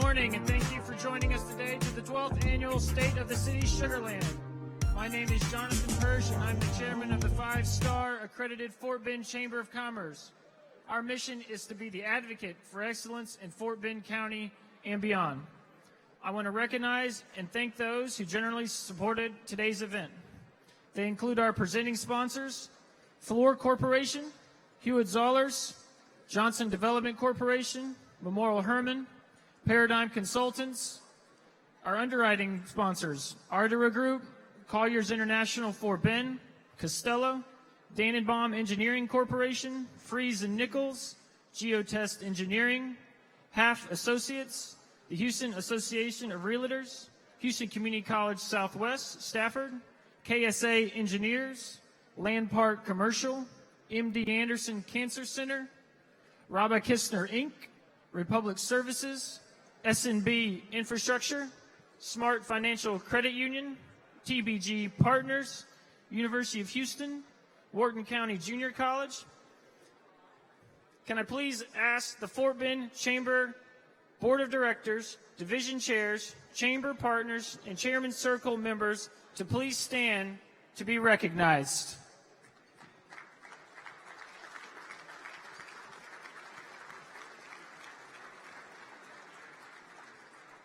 morning, and thank you for joining us today to the 12th Annual State of the City Sugarland. My name is Jonathan Hirsch, and I'm the chairman of the 5-star accredited Fort Bend Chamber of Commerce. Our mission is to be the advocate for excellence in Fort Bend County and beyond. I want to recognize and thank those who generally supported today's event. They include our presenting sponsors, Floor Corporation, Hewitt Zollers, Johnson Development Corporation, Memorial Hermann, Paradigm Consultants, our underwriting sponsors, Ardera Group, Colliers International Fort Bend, Costello, Dannenbaum Engineering Corporation, Freeze and Nichols, Geotest Engineering, Half Associates, the Houston Association of Realtors, Houston Community College Southwest, Stafford, KSA Engineers, Land Park Commercial, MD Anderson Cancer Center, Rabbi Kistner Inc., Republic Services, S&B Infrastructure, Smart Financial Credit Union, TBG Partners, University of Houston, Wharton County Junior College. Can I please ask the Fort Bend Chamber Board of Directors, Division Chairs, Chamber Partners, and Chairman Circle members to please stand to be recognized.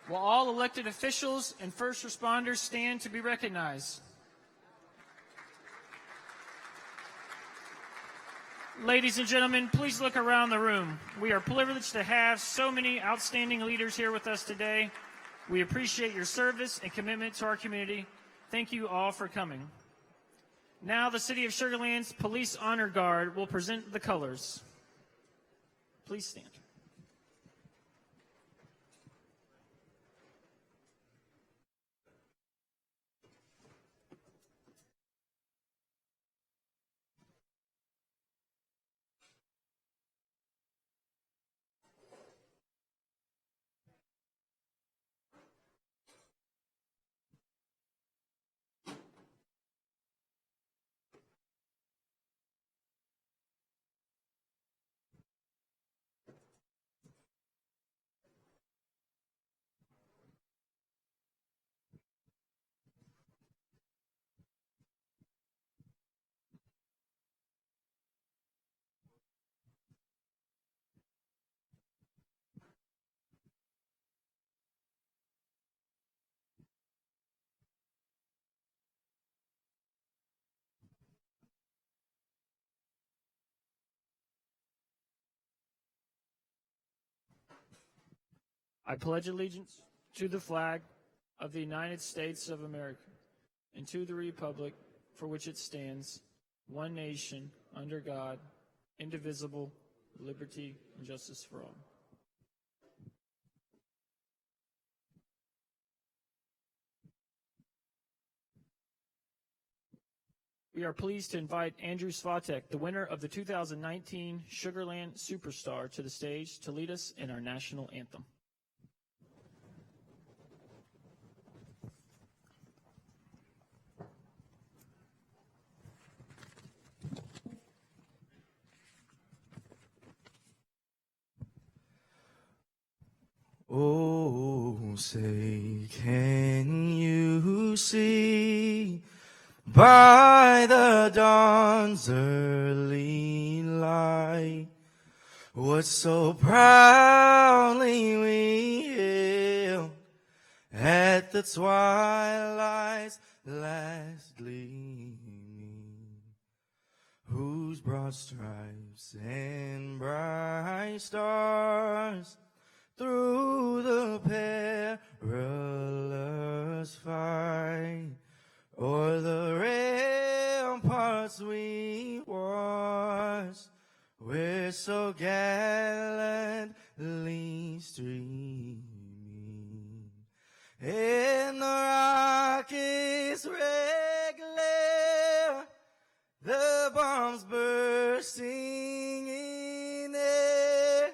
Will all elected officials and first responders stand to be recognized? Ladies and gentlemen, please look around the room. We are privileged to have so many outstanding leaders here with us today. We appreciate your service and commitment to our community. Thank you all for coming. Now the City of Sugar Land's Police Honor Guard will present the colors. Please stand. I pledge allegiance to the flag of the United States of America and to the republic for which it stands, one nation, under God, indivisible, with liberty and justice for all. We are pleased to invite Andrew Svatek, the winner of the 2019 Sugarland Superstar, to the stage to lead us in our national anthem. Oh, say, can you see by the dawn's early light what so proudly we hailed at the twilight's last gleaming, whose broad stripes and bright stars through the perilous fight o'er the ramparts we watched, we're so gallantly streaming, and the rockets' red glare, the bombs bursting in air,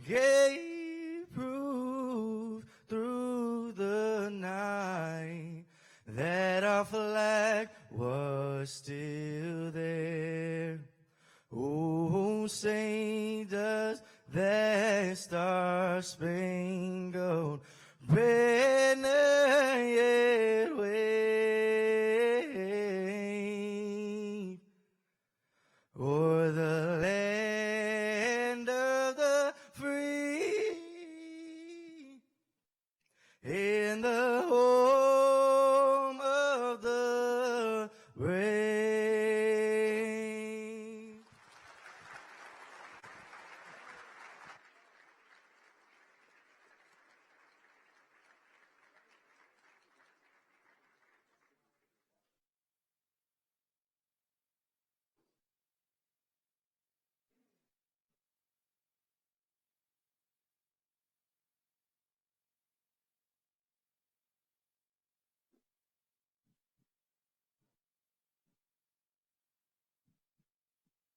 gave proof through the night that our flag was still there. Oh, say does that star-spangled road, better yet wave, o'er the land of the free, in the home of the brave.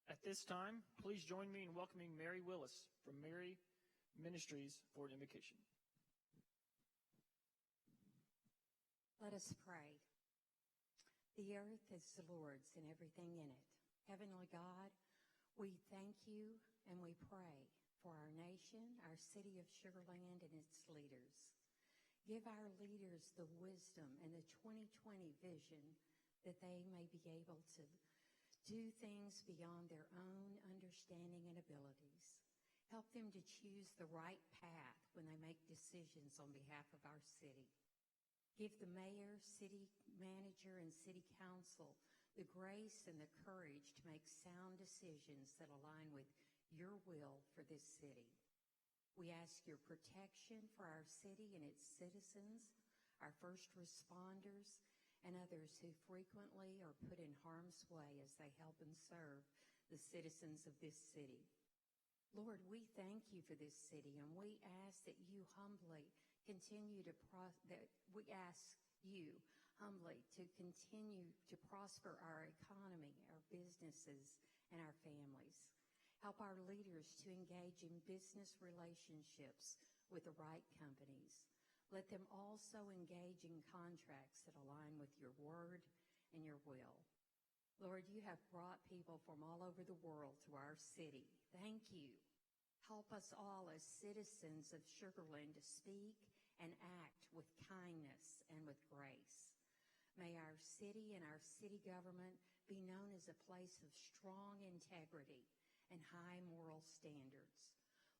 At this time, please join me in welcoming Mary Willis from Mary Ministries for an invocation. Let us pray. The earth is the Lord's and everything in it. Heavenly God, we thank you and we pray for our nation, our city of Sugar Land, and its leaders. Give our leaders the wisdom and the 2020 vision that they may be able to do things beyond their own understanding and abilities. Help them to choose the right path when they make decisions on behalf of our city. Give the mayor, city manager, and city council the grace and the courage to make sound decisions that align with your will for this city. We ask your protection for our city and its citizens, our first responders, and others who frequently are put in harm's way as they help and serve the citizens of this city. Lord, we thank you for this city, and we ask that you humbly continue to prosper our economy, our businesses, and our families. Help our leaders to engage in business relationships with the right companies. Let them also engage in contracts that align with your word and your will. Lord, you have brought people from all over the world to our city. Thank you. Help us all as citizens of Sugar Land to speak and act with kindness and with grace. May our city and our city government be known as a place of strong integrity and high moral standards.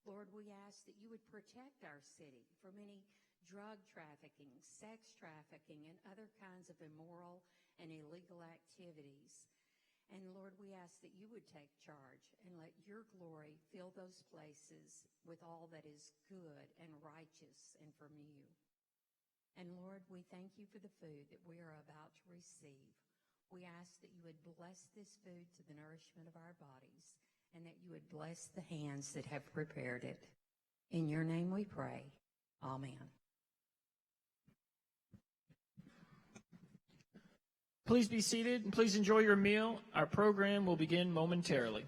Lord, we ask that you would protect our city from any drug trafficking, sex trafficking, and other kinds of immoral and illegal activities. And Lord, we ask that you would take charge and let your glory fill those places with all that is good and righteous and from you. And Lord, we thank you for the food that we are about to receive. We ask that you would bless this food to the nourishment of our bodies, and that you would bless the hands that have prepared it. In your name we pray. Amen. Please be seated and please enjoy your meal. Our program will begin momentarily.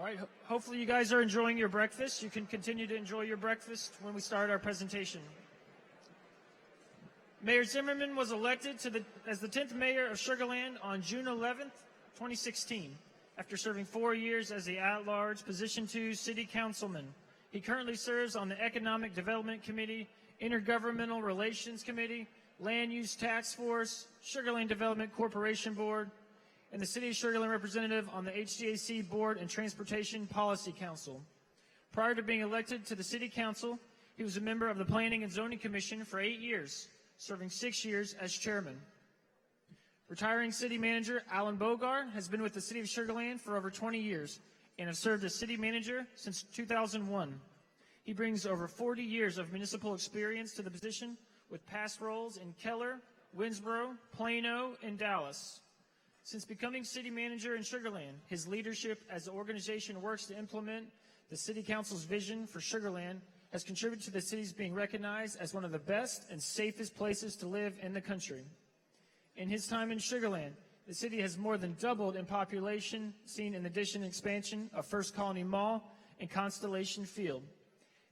All right, hopefully you guys are enjoying your breakfast. You can continue to enjoy your breakfast when we start our presentation. Mayor Zimmerman was elected as the 10th mayor of Sugar Land on June 11th, 2016, after serving 4 years as the at-large Position 2 city councilman He currently serves on the Economic Development Committee, Intergovernmental Relations Committee, Land Use Task Force, Sugar Land Development Corporation Board, and the City of Sugar Land representative on the HDAC Board and Transportation Policy Council. Prior to being elected to the City Council, he was a member of the Planning and Zoning Commission for 8 years, serving 6 years as chairman. Retiring City Manager Allen Bogard has been with the City of Sugar Land for over 20 years and has served as City Manager since 2001. He brings over 40 years of municipal experience to the position with past roles in Keller, Winsboro, Plano, and Dallas. Since becoming City Manager in Sugar Land, his leadership as the organization works to implement the City Council's vision for Sugar Land has contributed to the city's being recognized as one of the best and safest places to live in the country. In his time in Sugar Land, the city has more than doubled in population, seen in addition and expansion of First Colony Mall and Constellation Field,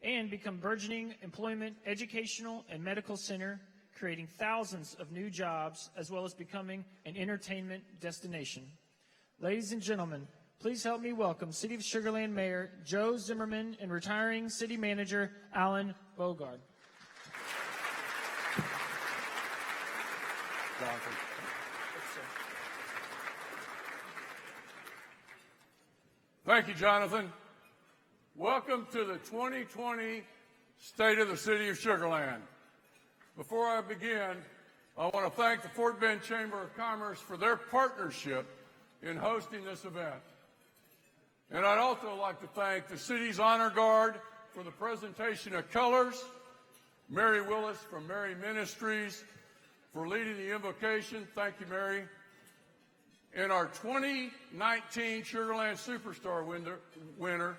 and become burgeoning employment, educational, and medical center, creating thousands of new jobs, as well as becoming an entertainment destination. Ladies and gentlemen, please help me welcome City of Sugar Land Mayor Joe Zimmerman and retiring City Manager Allen Bogard. Jonathan. Thank you, Jonathan. Welcome to the 2020 State of the City of Sugar Land. Before I begin, I want to thank the Fort Bend Chamber of Commerce for their partnership in hosting this event. And I'd also like to thank the city's Honor Guard for the presentation of colors, Mary Willis from Mary Ministries for leading the invocation. Thank you, Mary. And our 2019 Sugar Land Superstar winner,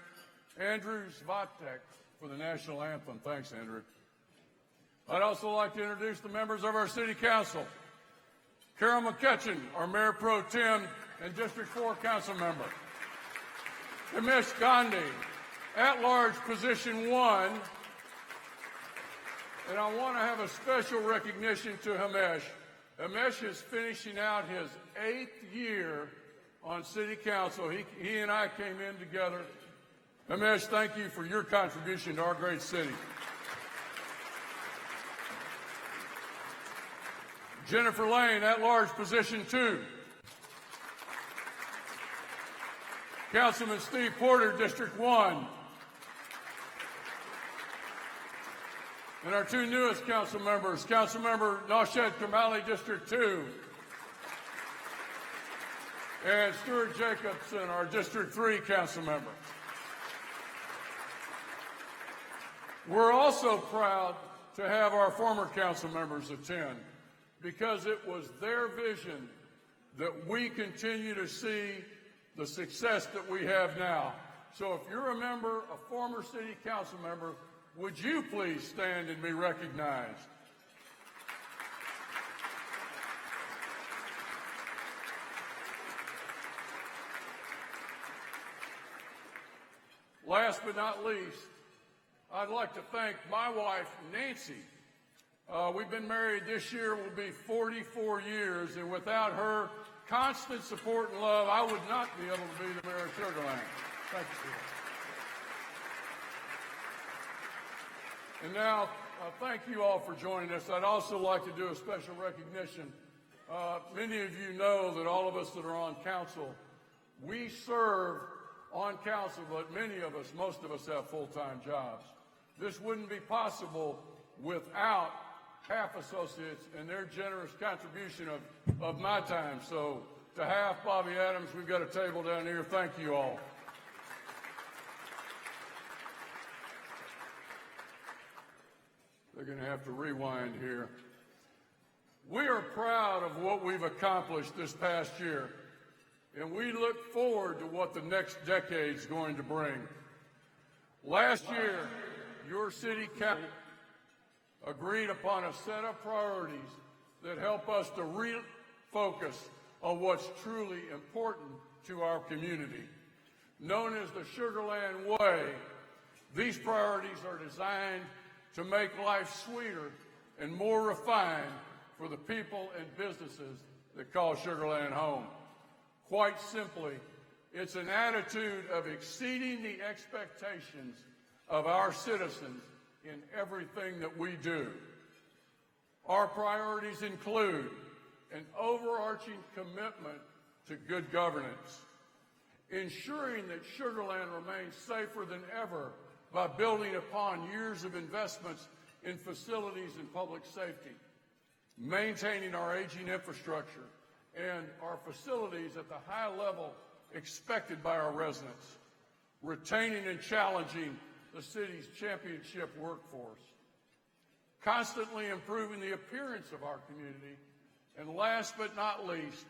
Andrew Zvatek, for the National Anthem. Thanks, Andrew. I'd also like to introduce the members of our City Council. Carol McCutcheon, our Mayor Pro Tem and District 4 Council member. Himesh Gandhi, at-large Position 1. And I want to have a special recognition to Himesh. Himesh is finishing out his 8th year on City Council. He and I came in together. Himesh, thank you for your contribution to our great city. Jennifer Lane, at-large Position 2. Councilman Steve Porter, District 1. And our two newest council members, Councilmember Nawshed Kamali, District 2. And Stuart Jacobson, our District 3 council member. We're also proud to have our former council members attend because it was their vision that we continue to see the success that we have now. So if you're a member, a former city council member, would you please stand and be recognized? Last but not least, I'd like to thank my wife, Nancy. We've been married this year, will be 44 years, and without her constant support and love, I would not be able to be the mayor of Sugar Land. Thank you, Steve. And now, thank you all for joining us. I'd also like to do a special recognition. Many of you know that all of us that are on council, we serve on council, but many of us, most of us have full-time jobs. This wouldn't be possible without half associates and their generous contribution of my time. So to half Bobby Adams, we've got a table down here. Thank you all. They're going to have to rewind here. We are proud of what we've accomplished this past year, and we look forward to what the next decade is going to bring. Last year, your city council agreed upon a set of priorities that help us to refocus on what's truly important to our community. Known as the Sugar Land Way, these priorities are designed to make life sweeter and more refined for the people and businesses that call Sugar Land home. Quite simply, it's an attitude of exceeding the expectations of our citizens in everything that we do. Our priorities include an overarching commitment to good governance, ensuring that Sugar Land remains safer than ever by building upon years of investments in facilities and public safety, maintaining our aging infrastructure and our facilities at the high level expected by our residents, retaining and challenging the city's championship workforce, constantly improving the appearance of our community, and last but not least,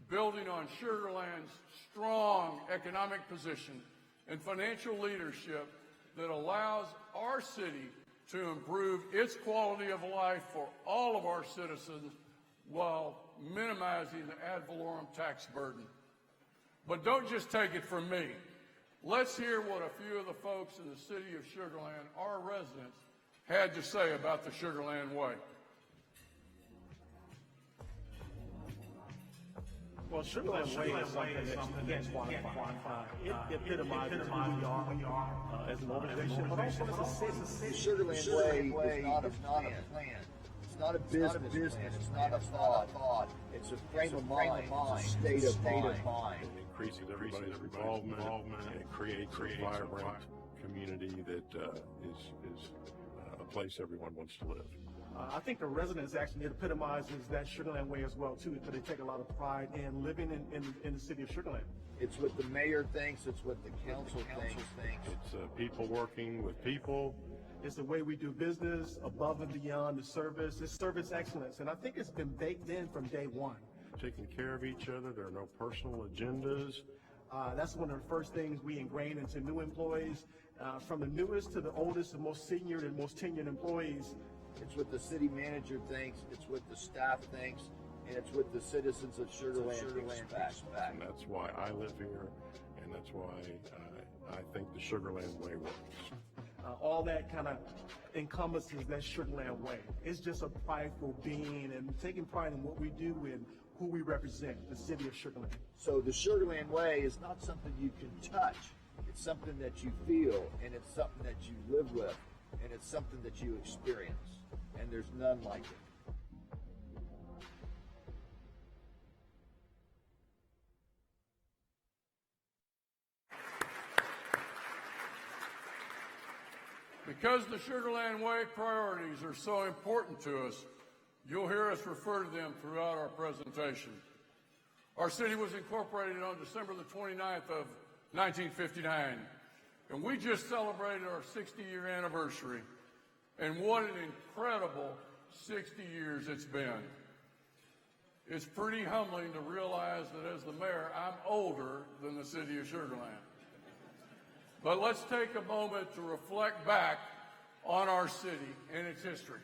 building on Sugar Land's strong economic position and financial leadership that allows our city to improve its quality of life for all of our citizens while minimizing the ad valorem tax burden. But don't just take it from me. Let's hear what a few of the folks in the city of Sugar Land, our residents, had to say about the Sugar Land Way. Well, Sugar Land Way is something that you can't quantify. It epitomizes who we are as an organization, but also as a city. The Sugar Land Way is not a plan. It's not a business. It's not a thought. It's a frame of mind. It's a state of mind. It increases everybody's involvement and it creates a vibrant community that is a place everyone wants to live. I think the residents actually epitomizes that Sugar Land Way as well, too, because they take a lot of pride in living in the city of Sugar Land. It's what the mayor thinks. It's what the council thinks. It's people working with people. It's the way we do business, above and beyond the service. It's service excellence, and I think it's been baked in from day one. Taking care of each other. There are no personal agendas. That's one of the first things we ingrain into new employees, from the newest to the oldest, the most senior and most tenured employees. It's what the city manager thinks. It's what the staff thinks. And it's what the citizens of Sugar Land expect. And that's why I live here, and that's why I think the Sugar Land Way works. All that kind of encompasses that Sugar Land Way. It's just a prideful being and taking pride in what we do and who we represent, the city of Sugar Land. So the Sugar Land Way is not something you can touch. It's something that you feel, and it's something that you live with, and it's something that you experience. And there's none like it. Because the Sugar Land Way priorities are so important to us, you'll hear us refer to them throughout our presentation. Our city was incorporated on December the 29th of 1959, and we just celebrated our 60-year anniversary. And what an incredible 60 years it's been. It's pretty humbling to realize that as the mayor, I'm older than the city of Sugar Land. But let's take a moment to reflect back on our city and its history.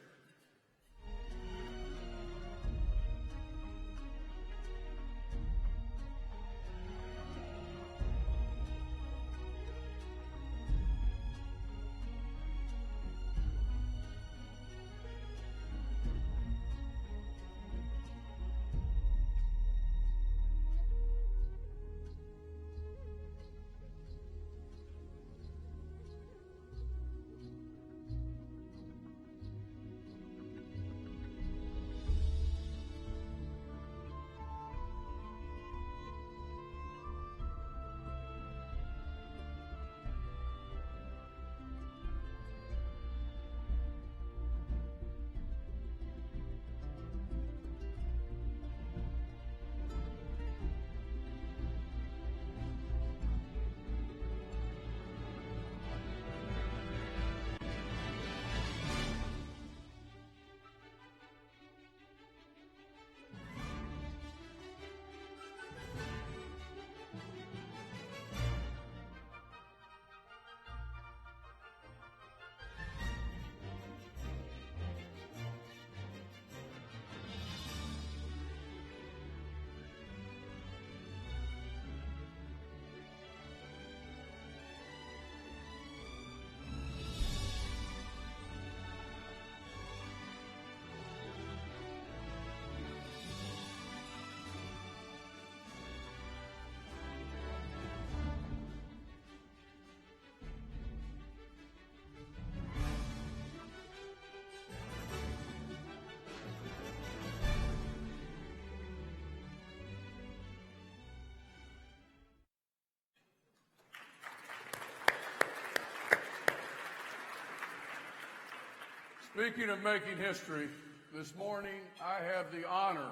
Speaking of making history, this morning I have the honor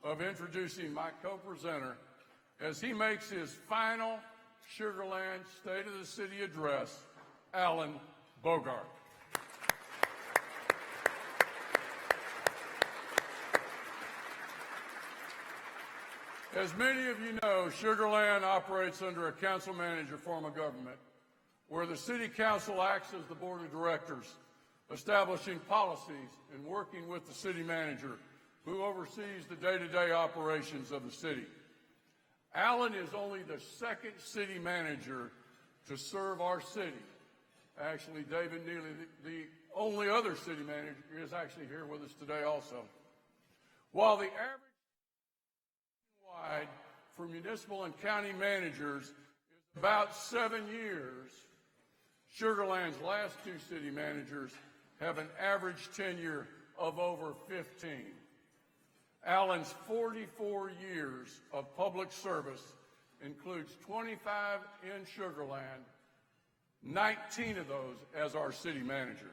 of introducing my co-presenter as he makes his final Sugar Land State of the City address, Allen Bogard. As many of you know, Sugar Land operates under a council-manager form of government, where the City Council acts as the board of directors, establishing policies and working with the city manager, who oversees the day-to-day operations of the city. Allen is only the second city manager to serve our city. Actually, David Neely, the only other city manager, is actually here with us today also. While the average wide for municipal and county managers is about 7 years, Sugar Land's last two city managers have an average tenure of over 15. Allen's 44 years of public service includes 25 in Sugar Land, 19 of those as our city manager.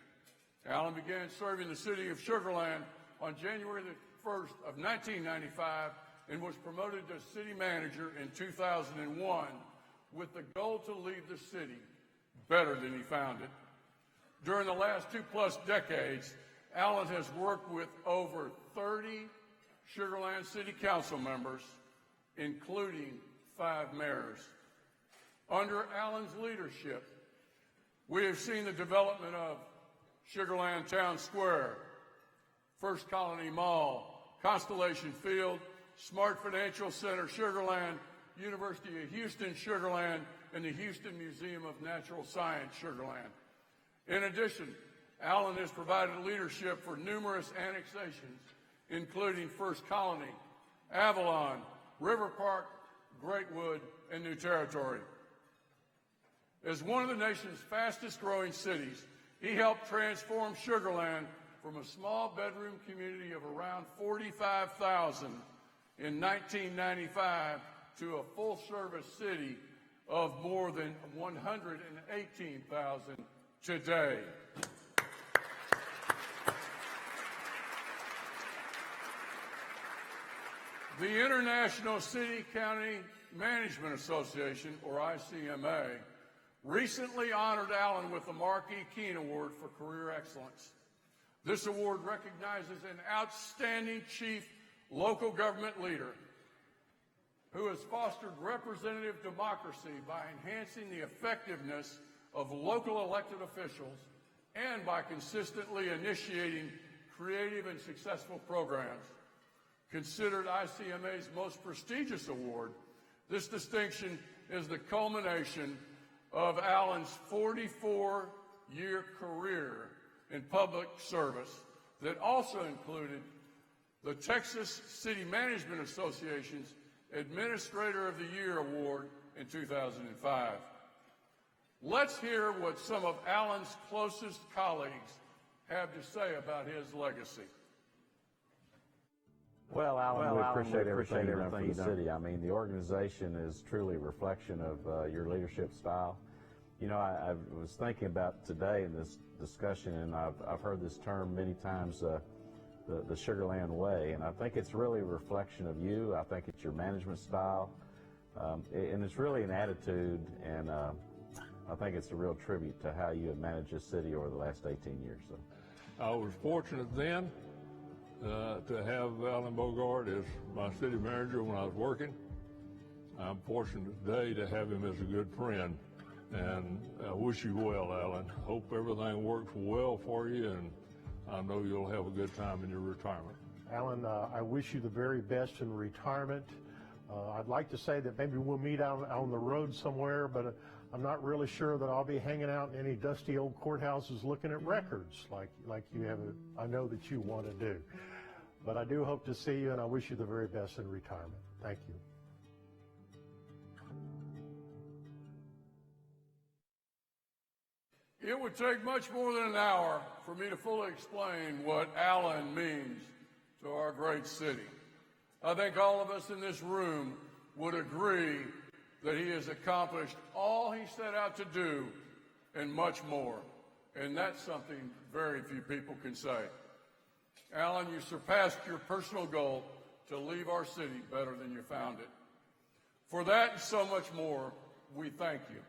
Allen began serving the city of Sugar Land on January the 1st of 1995 and was promoted to city manager in 2001 with the goal to leave the city better than he found it. During the last 2+ decades, Allen has worked with over 30 Sugar Land City Council members, including 5 mayors. Under Allen's leadership, we have seen the development of Sugar Land Town Square, First Colony Mall, Constellation Field, Smart Financial Center Sugar Land, University of Houston Sugar Land, and the Houston Museum of Natural Science Sugar Land. In addition, Allen has provided leadership for numerous annexations, including First Colony, Avalon, River Park, Greatwood, and New Territory. As one of the nation's fastest growing cities, he helped transform Sugar Land from a small bedroom community of around 45,000 in 1995 to a full-service city of more than 118,000 today. The International City County Management Association, or ICMA, recently honored Allen with the Mark E. Keene Award for Career Excellence. This award recognizes an outstanding chief local government leader who has fostered representative democracy by enhancing the effectiveness of local elected officials and by consistently initiating creative and successful programs. Considered ICMA's most prestigious award, this distinction is the culmination of Allen's 44-year career in public service that also included the Texas City Management Association's Administrator of the Year Award in 2005. Let's hear what some of Allen's closest colleagues have to say about his legacy. Well, Allen, we appreciate everything you've done for the city. I mean, the organization is truly a reflection of your leadership style. You know, I was thinking about today in this discussion, and I've heard this term many times, the Sugar Land way, and I think it's really a reflection of you. I think it's your management style, and it's really an attitude, and I think it's a real tribute to how you have managed this city over the last 18 years. So, I was fortunate then to have Allen Bogard as my city manager when I was working. I'm fortunate today to have him as a good friend, and I wish you well, Allen. Hope everything works well for you, and I know you'll have a good time in your retirement. Allen, I wish you the very best in retirement. I'd like to say that maybe we'll meet out on the road somewhere, but I'm not really sure that I'll be hanging out in any dusty old courthouses looking at records like you have. I know that you want to do. But I do hope to see you, and I wish you the very best in retirement. Thank you. It would take much more than an hour for me to fully explain what Allen means to our great city. I think all of us in this room would agree that he has accomplished all he set out to do and much more. and that's something very few people can say. Allen, you surpassed your personal goal to leave our city better than you found it. For that and so much more, we thank you.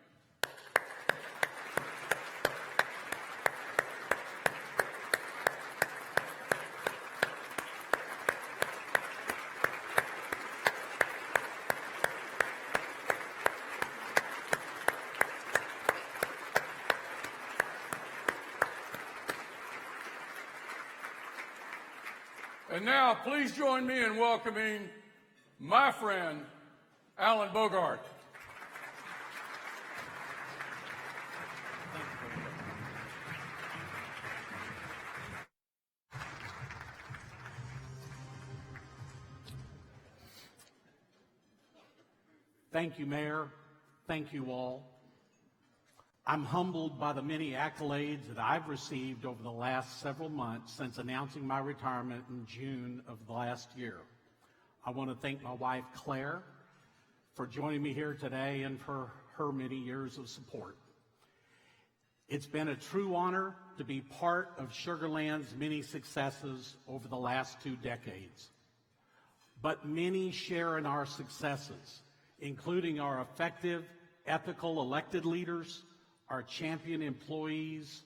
And now, please join me in welcoming my friend, Allen Bogard. Thank you, Mayor. Thank you all. I'm humbled by the many accolades that I've received over the last several months since announcing my retirement in June of last year. I want to thank my wife, Claire, for joining me here today and for her many years of support. It's been a true honor to be part of Sugar Land's many successes over the last 2 decades. But many share in our successes, including our effective, ethical elected leaders, our champion employees,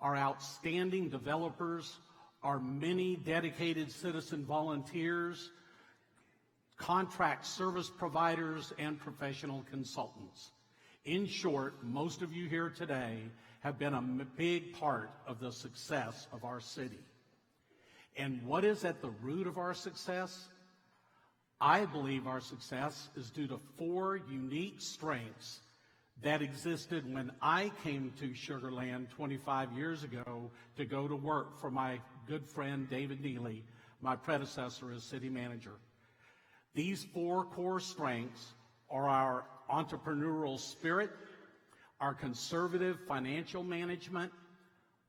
our outstanding developers, our many dedicated citizen volunteers, contract service providers, and professional consultants. In short, most of you here today have been a big part of the success of our city. And what is at the root of our success? I believe our success is due to 4 unique strengths that existed when I came to Sugar Land 25 years ago to go to work for my good friend David Neely, my predecessor as city manager. These 4 core strengths are our entrepreneurial spirit, our conservative financial management,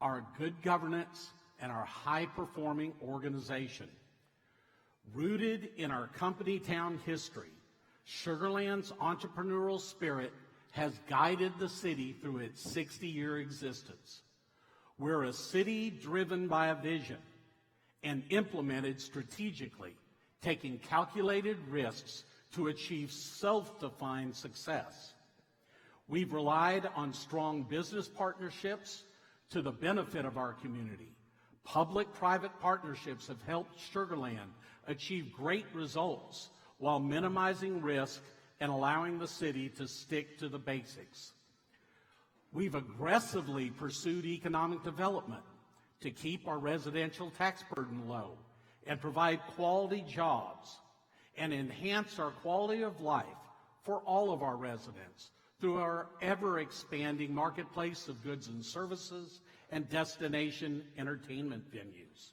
our good governance, and our high-performing organization. Rooted in our company town history, Sugar Land's entrepreneurial spirit has guided the city through its 60-year existence. We're a city driven by a vision and implemented strategically, taking calculated risks to achieve self-defined success. We've relied on strong business partnerships to the benefit of our community. Public-private partnerships have helped Sugar Land achieve great results while minimizing risk and allowing the city to stick to the basics. We've aggressively pursued economic development to keep our residential tax burden low and provide quality jobs and enhance our quality of life for all of our residents through our ever-expanding marketplace of goods and services and destination entertainment venues.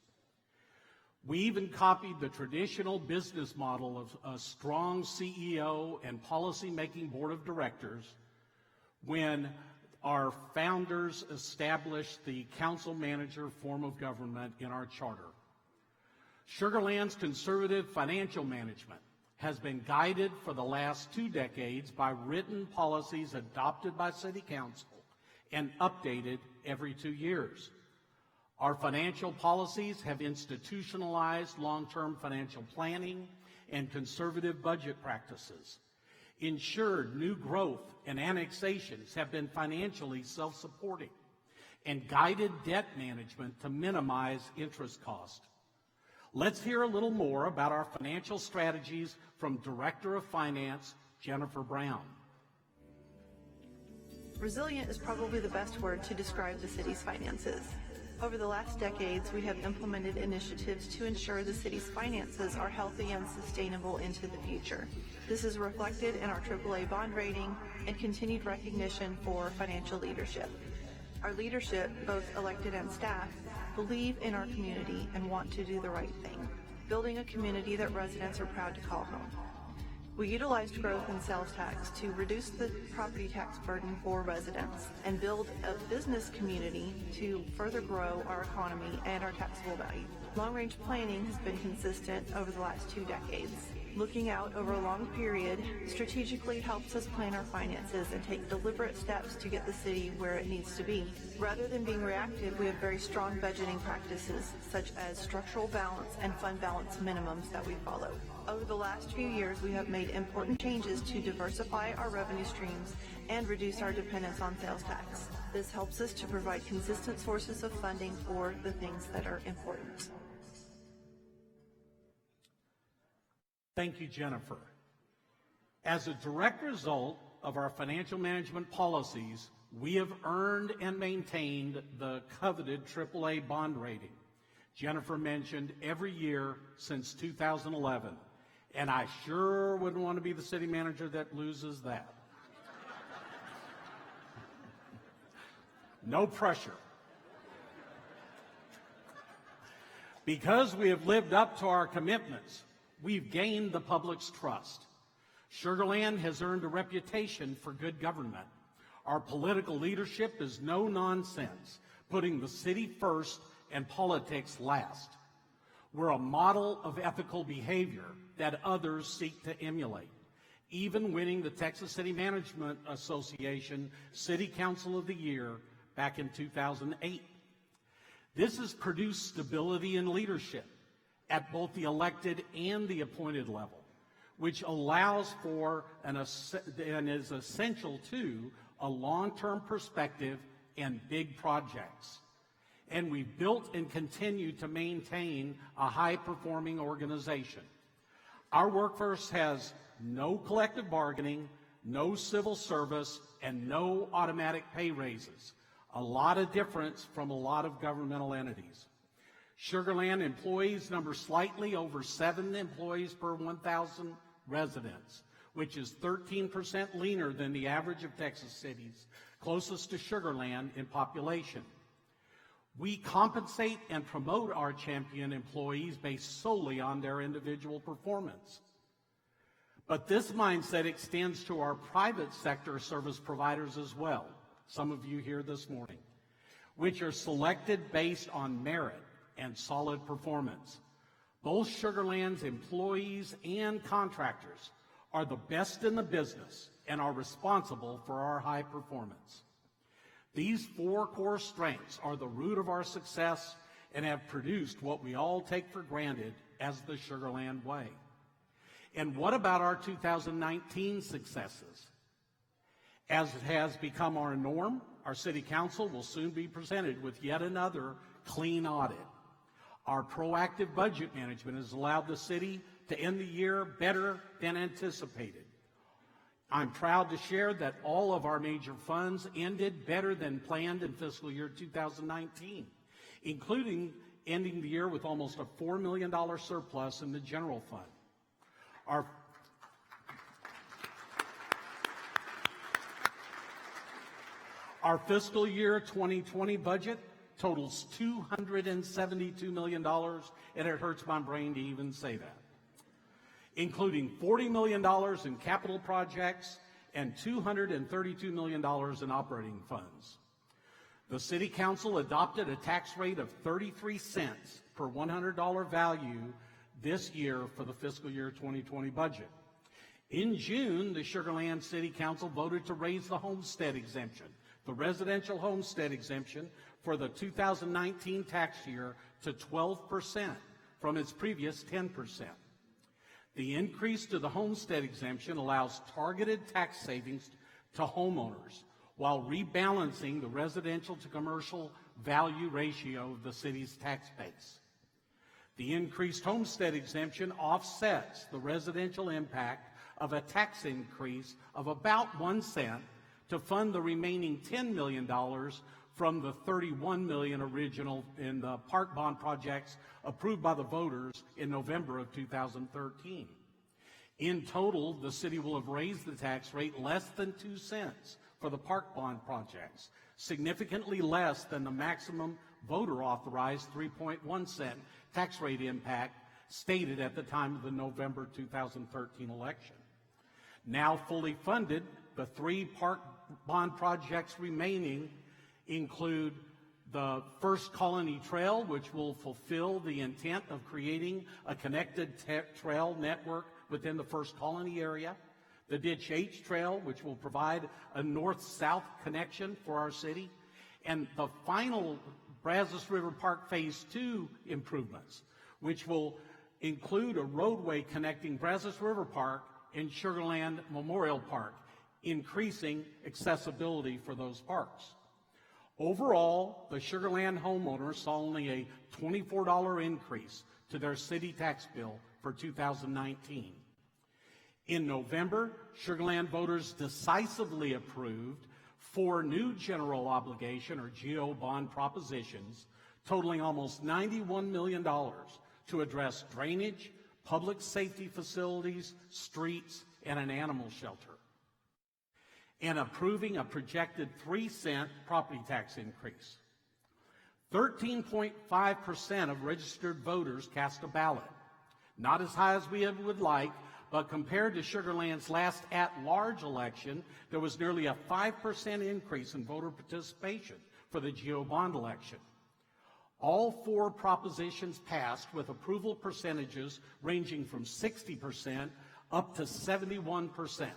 We even copied the traditional business model of a strong CEO and policy-making board of directors when our founders established the council manager form of government in our charter. Sugar Land's conservative financial management has been guided for the last 2 decades by written policies adopted by City Council and updated every 2 years. Our financial policies have institutionalized long-term financial planning and conservative budget practices, ensured new growth and annexations have been financially self-supporting, and guided debt management to minimize interest cost. Let's hear a little more about our financial strategies from Director of Finance, Jennifer Brown. Resilient is probably the best word to describe the city's finances. Over the last decades, we have implemented initiatives to ensure the city's finances are healthy and sustainable into the future. This is reflected in our AAA bond rating and continued recognition for financial leadership. Our leadership, both elected and staff, believe in our community and want to do the right thing, building a community that residents are proud to call home. We utilized growth in sales tax to reduce the property tax burden for residents and build a business community to further grow our economy and our taxable value. Long-range planning has been consistent over the last 2 decades. Looking out over a long period strategically helps us plan our finances and take deliberate steps to get the city where it needs to be. Rather than being reactive, we have very strong budgeting practices, such as structural balance and fund balance minimums that we follow. Over the last few years, we have made important changes to diversify our revenue streams and reduce our dependence on sales tax. This helps us to provide consistent sources of funding for the things that are important. Thank you, Jennifer. As a direct result of our financial management policies, we have earned and maintained the coveted AAA bond rating. Jennifer mentioned every year since 2011, and I sure wouldn't want to be the city manager that loses that. No pressure. Because we have lived up to our commitments, we've gained the public's trust. Sugar Land has earned a reputation for good government. Our political leadership is no nonsense, putting the city first and politics last. We're a model of ethical behavior that others seek to emulate, even winning the Texas City Management Association City Council of the Year back in 2008. This has produced stability in leadership at both the elected and the appointed level, which allows for and is essential to a long-term perspective and big projects. And we've built and continue to maintain a high-performing organization. Our workforce has no collective bargaining, no civil service, and no automatic pay raises. A lot of difference from a lot of governmental entities. Sugar Land employees number slightly over 7 employees per 1,000 residents, which is 13% leaner than the average of Texas cities closest to Sugar Land in population. We compensate and promote our champion employees based solely on their individual performance. But this mindset extends to our private sector service providers as well, some of you here this morning, which are selected based on merit and solid performance. Both Sugar Land's employees and contractors are the best in the business and are responsible for our high performance. These 4 core strengths are the root of our success and have produced what we all take for granted as the Sugar Land way. And what about our 2019 successes? As it has become our norm, our City Council will soon be presented with yet another clean audit. Our proactive budget management has allowed the city to end the year better than anticipated. I'm proud to share that all of our major funds ended better than planned in fiscal year 2019, including ending the year with almost a $4 million surplus in the general fund. Our fiscal year 2020 budget totals $272 million, and it hurts my brain to even say that, including $40 million in capital projects and $232 million in operating funds. The City Council adopted a tax rate of 33 cents per $100 value this year for the fiscal year 2020 budget. In June, the Sugar Land City Council voted to raise the homestead exemption, the residential homestead exemption, for the 2019 tax year to 12% from its previous 10%. The increase to the homestead exemption allows targeted tax savings to homeowners while rebalancing the residential to commercial value ratio of the city's tax base. The increased homestead exemption offsets the residential impact of a tax increase of about 1 cent to fund the remaining $10 million from the $31 million original in the park bond projects approved by the voters in November of 2013. In total, the city will have raised the tax rate less than 2 cents for the park bond projects, significantly less than the maximum voter-authorized 3.1 cent tax rate impact stated at the time of the November 2013 election. Now fully funded, the 3 park bond projects remaining include The First Colony Trail, which will fulfill the intent of creating a connected trail network within the First Colony area. The Ditch H Trail, which will provide a north-south connection for our city. And the final Brazos River Park Phase 2 improvements, which will include a roadway connecting Brazos River Park and Sugar Land Memorial Park, increasing accessibility for those parks. Overall, the Sugar Land homeowners saw only a $24 increase to their city tax bill for 2019. In November, Sugar Land voters decisively approved 4 new general obligation or GO bond propositions totaling almost $91 million to address drainage, public safety facilities, streets, and an animal shelter, and approving a projected 3-cent property tax increase. 13.5% of registered voters cast a ballot. Not as high as we would like, but compared to Sugar Land's last at-large election, there was nearly a 5% increase in voter participation for the GO bond election. All 4 propositions passed with approval percentages ranging from 60% up to 71%.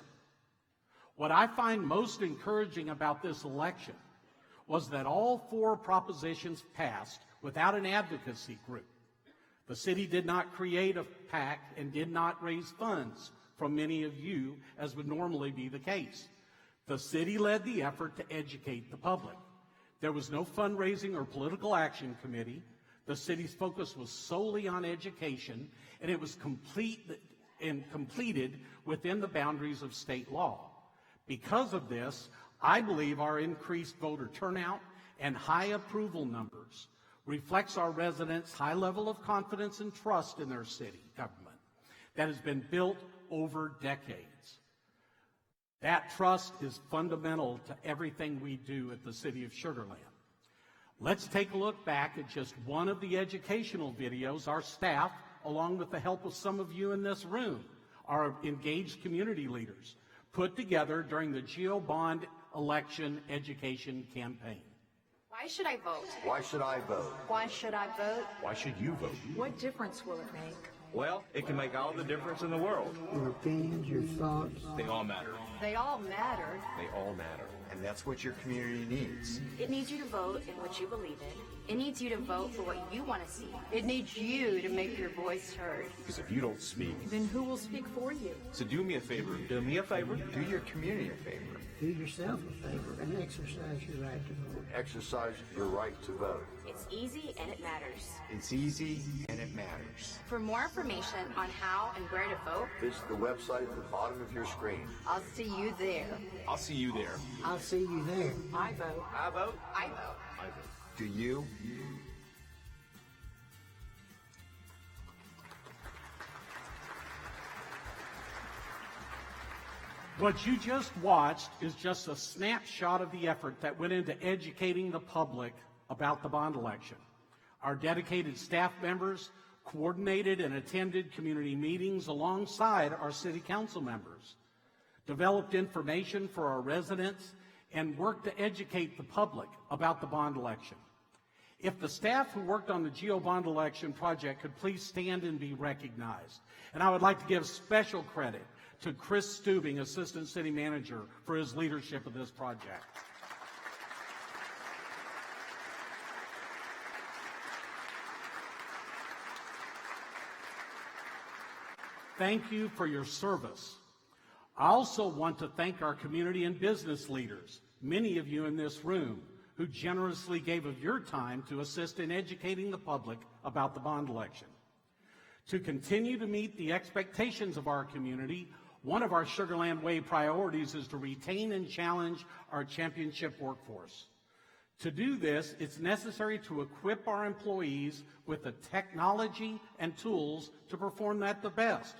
What I find most encouraging about this election was that all 4 propositions passed without an advocacy group. The city did not create a PAC and did not raise funds from many of you, as would normally be the case. The city led the effort to educate the public. There was no fundraising or political action committee. The city's focus was solely on education, and it was completed within the boundaries of state law. Because of this, I believe our increased voter turnout and high approval numbers reflects our residents' high level of confidence and trust in their city government that has been built over decades. That trust is fundamental to everything we do at the City of Sugar Land. Let's take a look back at just one of the educational videos our staff, along with the help of some of you in this room, our engaged community leaders, put together during the GO Bond election education campaign. Why should I vote? Why should I vote? Why should I vote? Why should you vote? What difference will it make? Well, it can make all the difference in the world. Your opinions, your thoughts. They all matter. They all matter. They all matter. And that's what your community needs. It needs you to vote in what you believe in. It needs you to vote for what you want to see. It needs you to make your voice heard. Because if you don't speak, Then who will speak for you? So do me a favor. Do me a favor. Do your community a favor. Do yourself a favor and exercise your right to vote. Exercise your right to vote. It's easy and it matters. It's easy and it matters. For more information on how and where to vote, Visit the website at the bottom of your screen. I'll see you there. I'll see you there. I'll see you there. I vote. I vote. I vote. I vote. Do you? What you just watched is just a snapshot of the effort that went into educating the public about the bond election. Our dedicated staff members coordinated and attended community meetings alongside our city council members, developed information for our residents, and worked to educate the public about the bond election. If the staff who worked on the GO bond election project could please stand and be recognized. And I would like to give special credit to Chris Stubing, Assistant City Manager, for his leadership of this project. Thank you for your service. I also want to thank our community and business leaders, many of you in this room, who generously gave of your time to assist in educating the public about the bond election. To continue to meet the expectations of our community, one of our Sugar Land Way priorities is to retain and challenge our championship workforce. To do this, it's necessary to equip our employees with the technology and tools to perform at the best.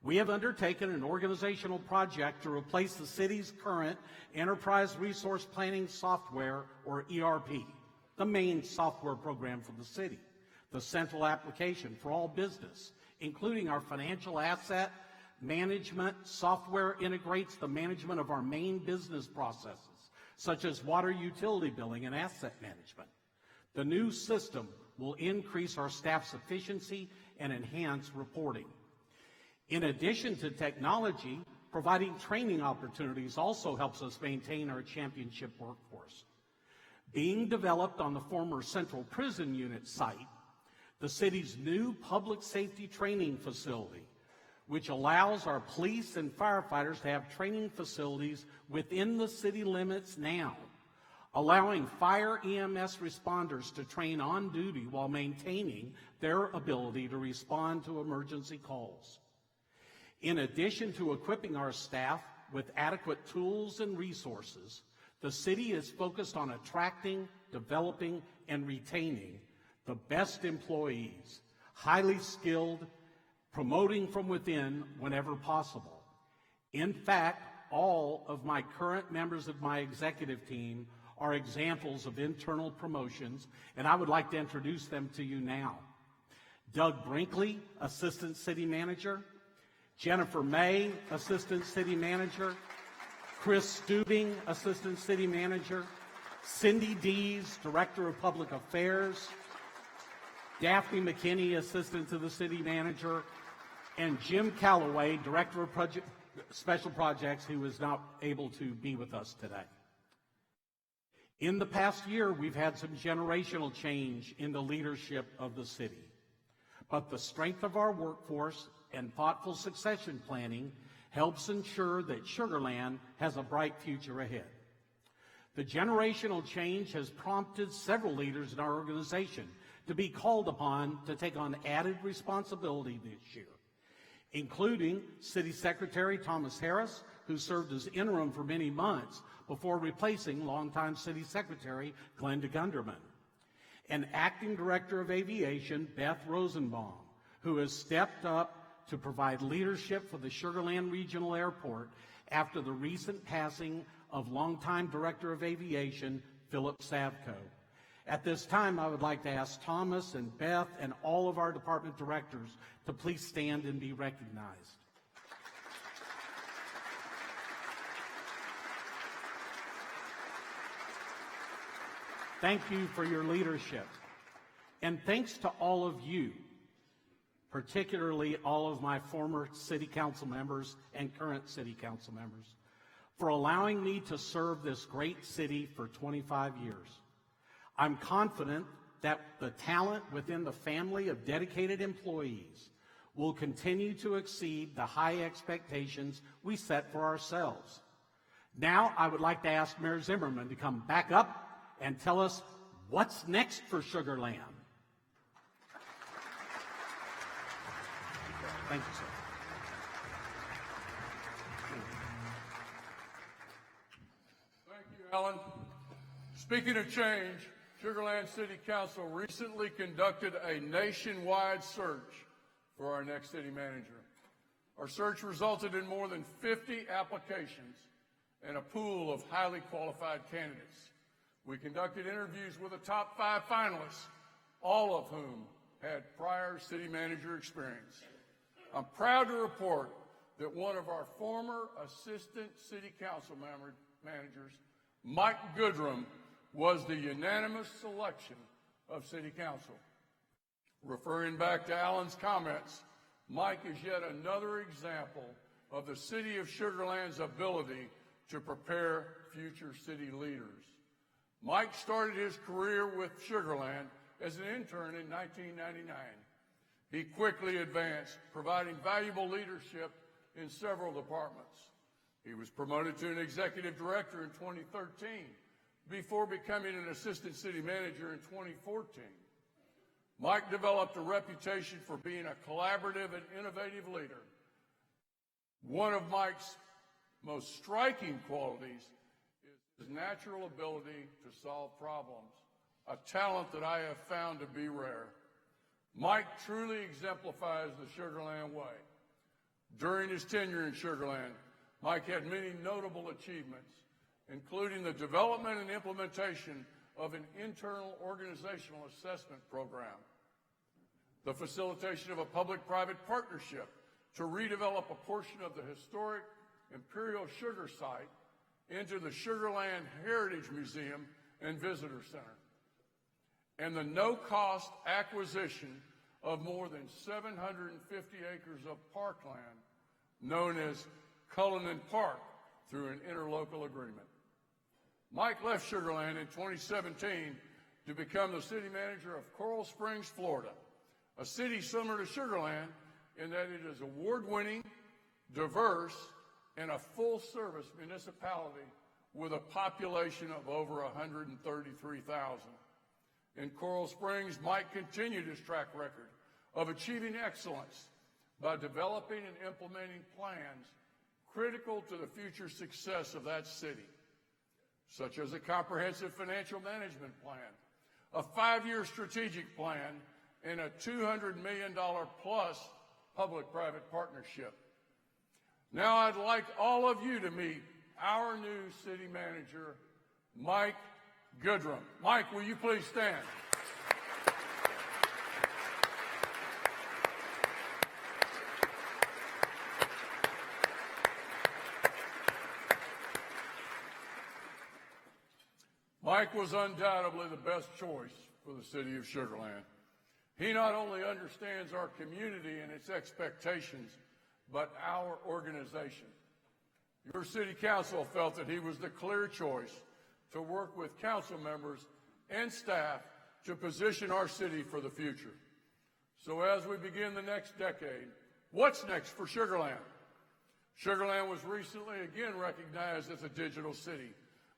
We have undertaken an organizational project to replace the city's current Enterprise Resource Planning Software, or ERP, the main software program for the city, the central application for all business, including our financial asset management software integrates the management of our main business processes, such as water utility billing and asset management. The new system will increase our staff's efficiency and enhance reporting. In addition to technology, providing training opportunities also helps us maintain our championship workforce. Being developed on the former Central Prison Unit site, the city's new public safety training facility, which allows our police and firefighters to have training facilities within the city limits now, allowing fire EMS responders to train on duty while maintaining their ability to respond to emergency calls. In addition to equipping our staff with adequate tools and resources, the city is focused on attracting, developing, and retaining the best employees, highly skilled, promoting from within whenever possible. In fact, all of my current members of my executive team are examples of internal promotions, and I would like to introduce them to you now. Doug Brinkley, Assistant City Manager. Jennifer May, Assistant City Manager. Chris Stubing, Assistant City Manager. Cindy Dees, Director of Public Affairs. Daphne McKinney, Assistant to the City Manager. And Jim Calloway, Director of Special Projects, who is not able to be with us today. In the past year, we've had some generational change in the leadership of the city. But the strength of our workforce and thoughtful succession planning helps ensure that Sugar Land has a bright future ahead. The generational change has prompted several leaders in our organization to be called upon to take on added responsibility this year, including City Secretary Thomas Harris, who served as interim for many months before replacing longtime City Secretary Glenda Gunderman, and Acting Director of Aviation Beth Rosenbaum, who has stepped up to provide leadership for the Sugar Land Regional Airport after the recent passing of longtime Director of Aviation Philip Savko. At this time, I would like to ask Thomas and Beth and all of our department directors to please stand and be recognized. Thank you for your leadership. And thanks to all of you, particularly all of my former city council members and current city council members, for allowing me to serve this great city for 25 years. I'm confident that the talent within the family of dedicated employees will continue to exceed the high expectations we set for ourselves. Now, I would like to ask Mayor Zimmerman to come back up and tell us what's next for Sugar Land. Thank you, sir. Thank you, Alan. Speaking of change, Sugar Land City Council recently conducted a nationwide search for our next city manager. Our search resulted in more than 50 applications and a pool of highly qualified candidates. We conducted interviews with the top 5 finalists, all of whom had prior city manager experience. I'm proud to report that one of our former assistant city council managers, Mike Goodrum, was the unanimous selection of city council. Referring back to Alan's comments, Mike is yet another example of the city of Sugar Land's ability to prepare future city leaders. Mike started his career with Sugar Land as an intern in 1999. He quickly advanced, providing valuable leadership in several departments. He was promoted to an executive director in 2013 before becoming an assistant city manager in 2014. Mike developed a reputation for being a collaborative and innovative leader. One of Mike's most striking qualities is his natural ability to solve problems, a talent that I have found to be rare. Mike truly exemplifies the Sugar Land way. During his tenure in Sugar Land, Mike had many notable achievements, including the development and implementation of an internal organizational assessment program, the facilitation of a public-private partnership to redevelop a portion of the historic Imperial Sugar site into the Sugarland Heritage Museum and Visitor Center, and the no-cost acquisition of more than 750 acres of parkland known as Cullinan Park through an interlocal agreement. Mike left Sugar Land in 2017 to become the city manager of Coral Springs, Florida, a city similar to Sugar Land in that it is award-winning, diverse, and a full-service municipality with a population of over 133,000. In Coral Springs, Mike continued his track record of achieving excellence by developing and implementing plans critical to the future success of that city, such as a comprehensive financial management plan, a 5-year strategic plan, and a $200 million plus public-private partnership. Now I'd like all of you to meet our new city manager, Mike Goodrum. Mike, will you please stand? Mike was undoubtedly the best choice for the city of Sugar Land. He not only understands our community and its expectations, but our organization. Your city council felt that he was the clear choice to work with council members and staff to position our city for the future. So as we begin the next decade, what's next for Sugar Land? Sugar Land was recently again recognized as a digital city,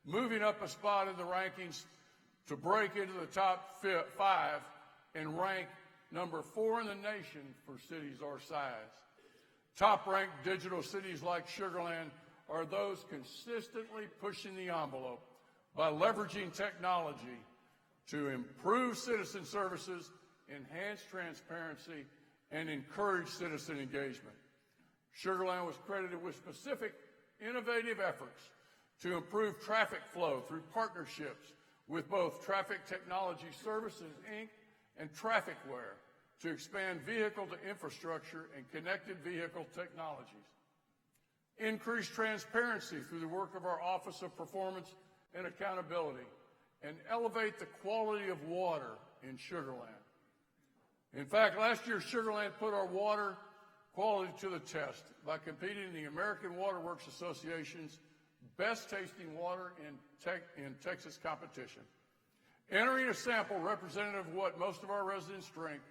moving up a spot in the rankings to break into the top 5 and rank number 4 in the nation for cities our size. Top-ranked digital cities like Sugar Land are those consistently pushing the envelope by leveraging technology to improve citizen services, enhance transparency, and encourage citizen engagement. Sugar Land was credited with specific, innovative efforts to improve traffic flow through partnerships with both Traffic Technology Services, Inc. and Trafficware to expand vehicle-to-infrastructure and connected vehicle technologies. Increase transparency through the work of our Office of Performance and Accountability, and elevate the quality of water in Sugar Land. In fact, last year, Sugar Land put our water quality to the test by competing in the American Water Works Association's Best Tasting Water in Texas competition. Entering a sample representative of what most of our residents drink,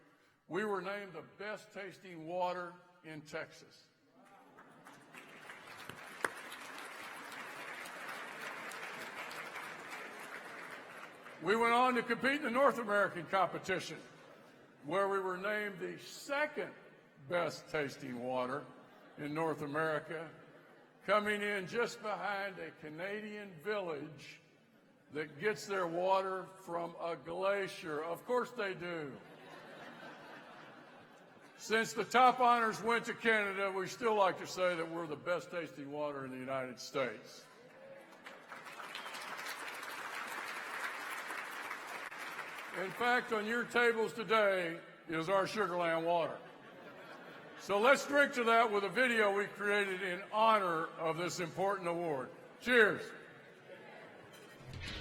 we were named the best tasting water in Texas. We went on to compete in the North American competition, where we were named the second best tasting water in North America, coming in just behind a Canadian village that gets their water from a glacier. Of course they do. Since the top honors went to Canada, we still like to say that we're the best tasting water in the United States. In fact, on your tables today is our Sugar Land water. So let's drink to that with a video we created in honor of this important award. Cheers.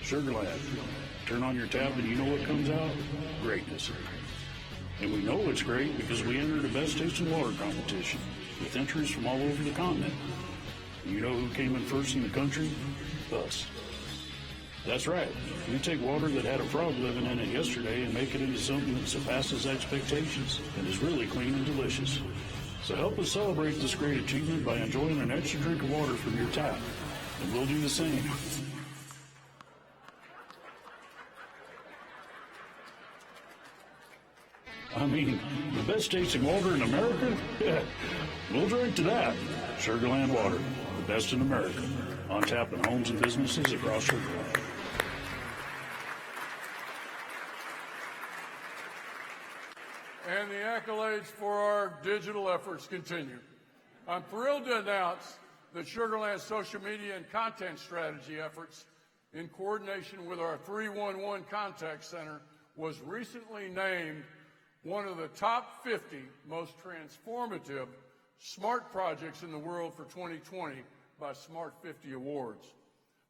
Sugar Land. Turn on your tap and you know what comes out? Greatness. And we know it's great because we entered a best tasting water competition with entries from all over the continent. And you know who came in first in the country? Us. That's right. We take water that had a frog living in it yesterday and make it into something that surpasses expectations and is really clean and delicious. So help us celebrate this great achievement by enjoying an extra drink of water from your tap. And we'll do the same. I mean, the best tasting water in America? Yeah, we'll drink to that. Sugar Land water, the best in America. On tap in homes and businesses across Sugar Land. And the accolades for our digital efforts continue. I'm thrilled to announce that Sugar Land's social media and content strategy efforts, in coordination with our 311 Contact Center, was recently named one of the top 50 most transformative smart projects in the world for 2020 by Smart 50 Awards.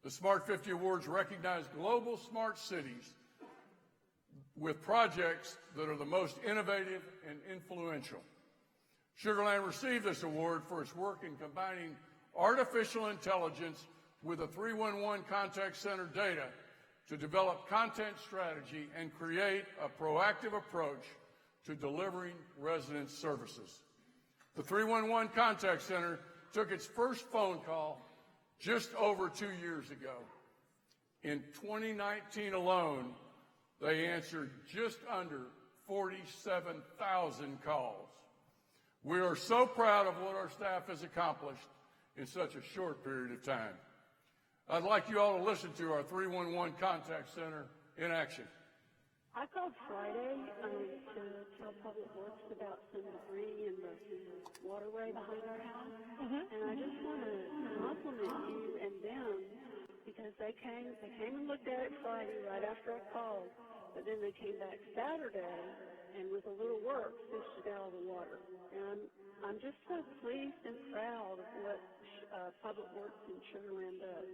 The Smart 50 Awards recognize global smart cities with projects that are the most innovative and influential. Sugar Land received this award for its work in combining artificial intelligence with a 311 contact center data to develop content strategy and create a proactive approach to delivering resident services. The 311 contact center took its first phone call just over 2 years ago. In 2019 alone, they answered just under 47,000 calls. We are so proud of what our staff has accomplished in such a short period of time. I'd like you all to listen to our 311 contact center in action. I called Friday to tell Public Works about some debris in the waterway behind our house, and I just want to compliment you and them because they came and looked at it Friday right after I called, but then they came back Saturday and with a little work fished it out of the water. And I'm just so pleased and proud of what Public Works in Sugar Land does.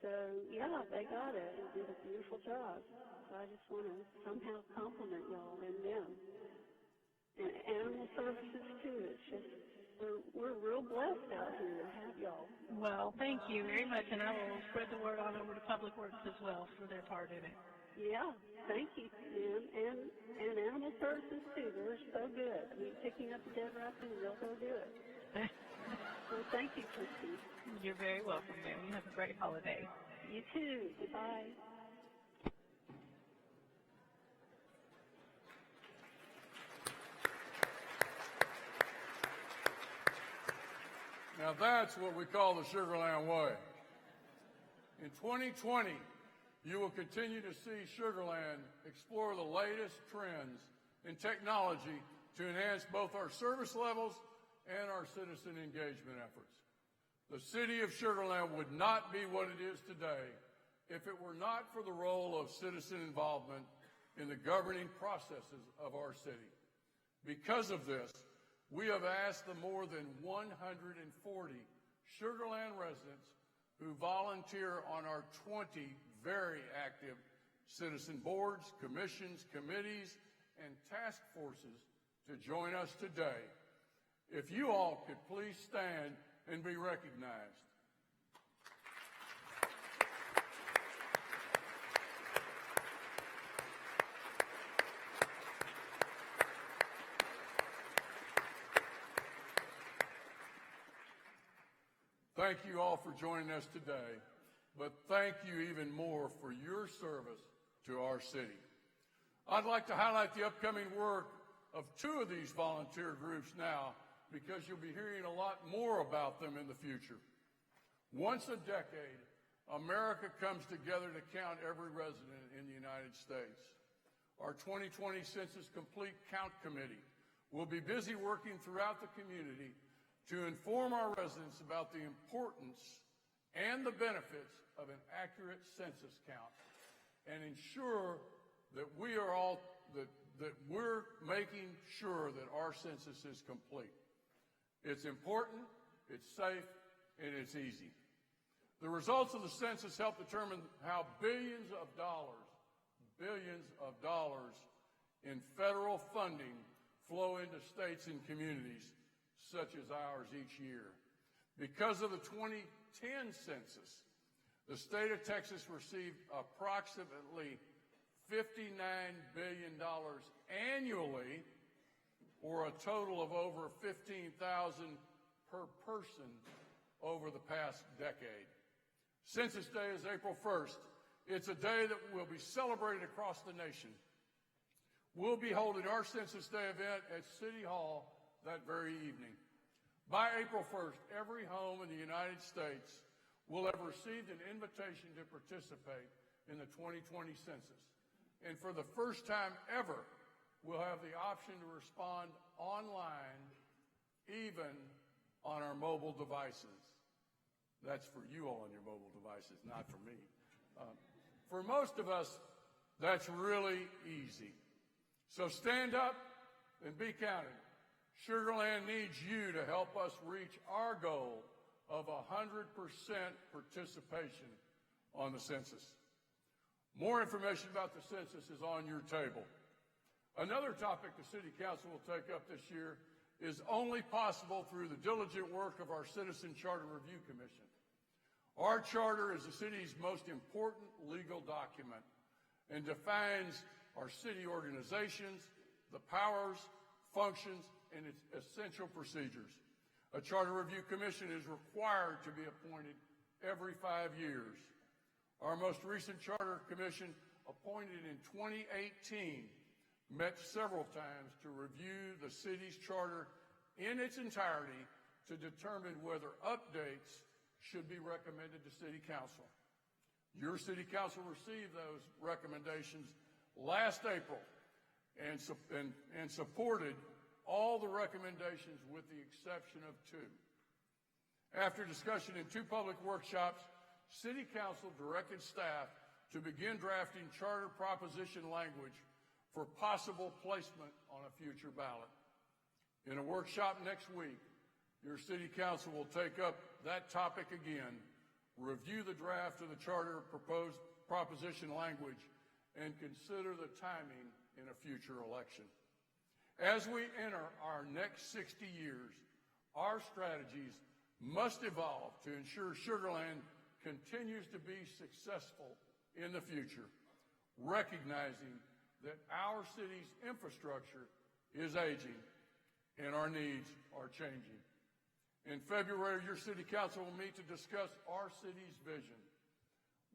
So yeah, they got it and did a beautiful job. So I just want to somehow compliment y'all and them. And Animal Services too. It's just, we're real blessed out here to have y'all. Well, thank you very much, and I will spread the word on over to Public Works as well for their part in it. Yeah, thank you, and Animal Services too. They're so good. I mean, picking up the dead raccoon, they'll go do it. Well, thank you, Christy. You're very welcome, ma'am. You have a great holiday. You too. Goodbye. Now that's what we call the Sugar Land way. In 2020, you will continue to see Sugar Land explore the latest trends in technology to enhance both our service levels and our citizen engagement efforts. The city of Sugar Land would not be what it is today if it were not for the role of citizen involvement in the governing processes of our city. Because of this, we have asked the more than 140 Sugar Land residents who volunteer on our 20 very active citizen boards, commissions, committees, and task forces to join us today. If you all could please stand and be recognized. Thank you all for joining us today, but thank you even more for your service to our city. I'd like to highlight the upcoming work of two of these volunteer groups now, because you'll be hearing a lot more about them in the future. Once a decade, America comes together to count every resident in the United States. Our 2020 Census Complete Count Committee will be busy working throughout the community to inform our residents about the importance and the benefits of an accurate census count and ensure that we're making sure that our census is complete. It's important, it's safe, and it's easy. The results of the census help determine how billions of dollars in federal funding flow into states and communities such as ours each year. Because of the 2010 census, the state of Texas received approximately $59 billion annually, or a total of over $15,000 per person over the past decade. Census Day is April 1st. It's a day that will be celebrated across the nation. We'll be holding our Census Day event at City Hall that very evening. By April 1st, every home in the United States will have received an invitation to participate in the 2020 census. And for the first time ever, we'll have the option to respond online, even on our mobile devices. That's for you all on your mobile devices, not for me. For most of us, that's really easy. So stand up and be counted. Sugar Land needs you to help us reach our goal of 100% participation on the census. More information about the census is on your table. Another topic the City Council will take up this year is only possible through the diligent work of our Citizen Charter Review Commission. Our charter is the city's most important legal document and defines our city organizations, the powers, functions, and its essential procedures. A Charter Review Commission is required to be appointed every 5 years. Our most recent Charter Commission, appointed in 2018, met several times to review the city's charter in its entirety to determine whether updates should be recommended to City Council. Your City Council received those recommendations last April and supported all the recommendations with the exception of 2. After discussion in 2 public workshops, City Council directed staff to begin drafting charter proposition language for possible placement on a future ballot. In a workshop next week, your City Council will take up that topic again, review the draft of the charter proposed proposition language, and consider the timing in a future election. As we enter our next 60 years, our strategies must evolve to ensure Sugar Land continues to be successful in the future, recognizing that our city's infrastructure is aging and our needs are changing. In February, your City Council will meet to discuss our city's vision.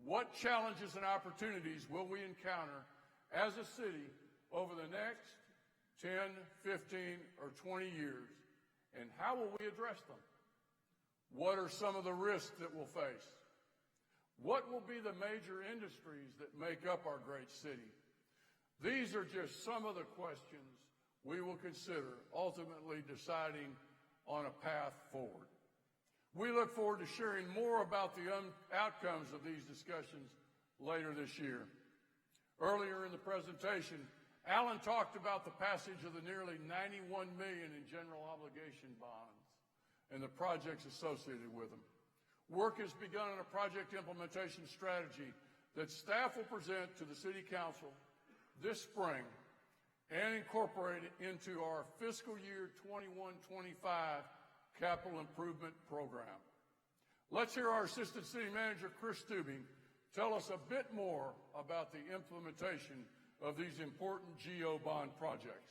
What challenges and opportunities will we encounter as a city over the next 10, 15, or 20 years, and how will we address them? What are some of the risks that we'll face? What will be the major industries that make up our great city? These are just some of the questions we will consider, ultimately deciding on a path forward. We look forward to sharing more about the outcomes of these discussions later this year. Earlier in the presentation, Allen talked about the passage of the nearly $91 million in general obligation bonds and the projects associated with them. Work has begun on a project implementation strategy that staff will present to the City Council this spring and incorporate it into our fiscal year 21-25 capital improvement program. Let's hear our Assistant City Manager, Chris Stubing, tell us a bit more about the implementation of these important GO bond projects.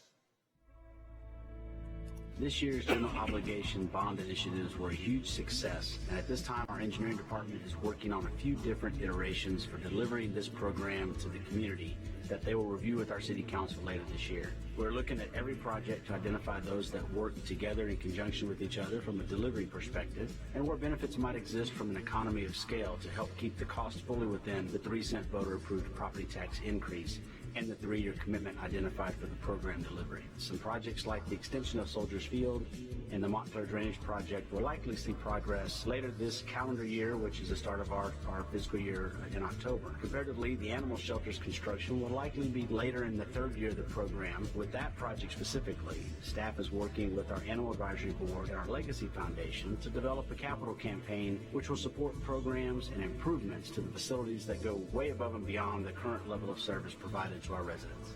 This year's general obligation bond initiatives were a huge success, and at this time our engineering department is working on a few different iterations for delivering this program to the community that they will review with our City Council later this year. We're looking at every project to identify those that work together in conjunction with each other from a delivery perspective, and where benefits might exist from an economy of scale to help keep the cost fully within the 3-cent voter-approved property tax increase and the 3-year commitment identified for the program delivery. Some projects like the extension of Soldiers Field and the Montclair Drainage Project will likely see progress later this calendar year, which is the start of our fiscal year in October. Comparatively, the animal shelters construction will likely be later in the 3rd year of the program. With that project specifically, staff is working with our Animal Advisory Board and our Legacy Foundation to develop a capital campaign which will support programs and improvements to the facilities that go way above and beyond the current level of service provided to our residents.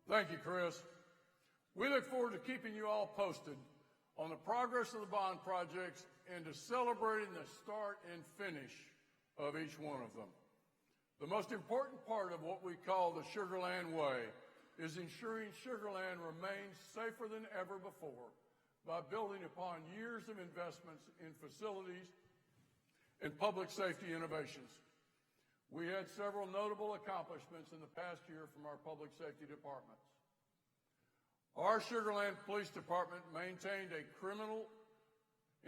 Thank you, Chris. We look forward to keeping you all posted on the progress of the bond projects and to celebrating the start and finish of each one of them. The most important part of what we call the Sugar Land Way is ensuring Sugar Land remains safer than ever before by building upon years of investments in facilities and public safety innovations. We had several notable accomplishments in the past year from our public safety departments. Our Sugar Land Police Department maintained a criminal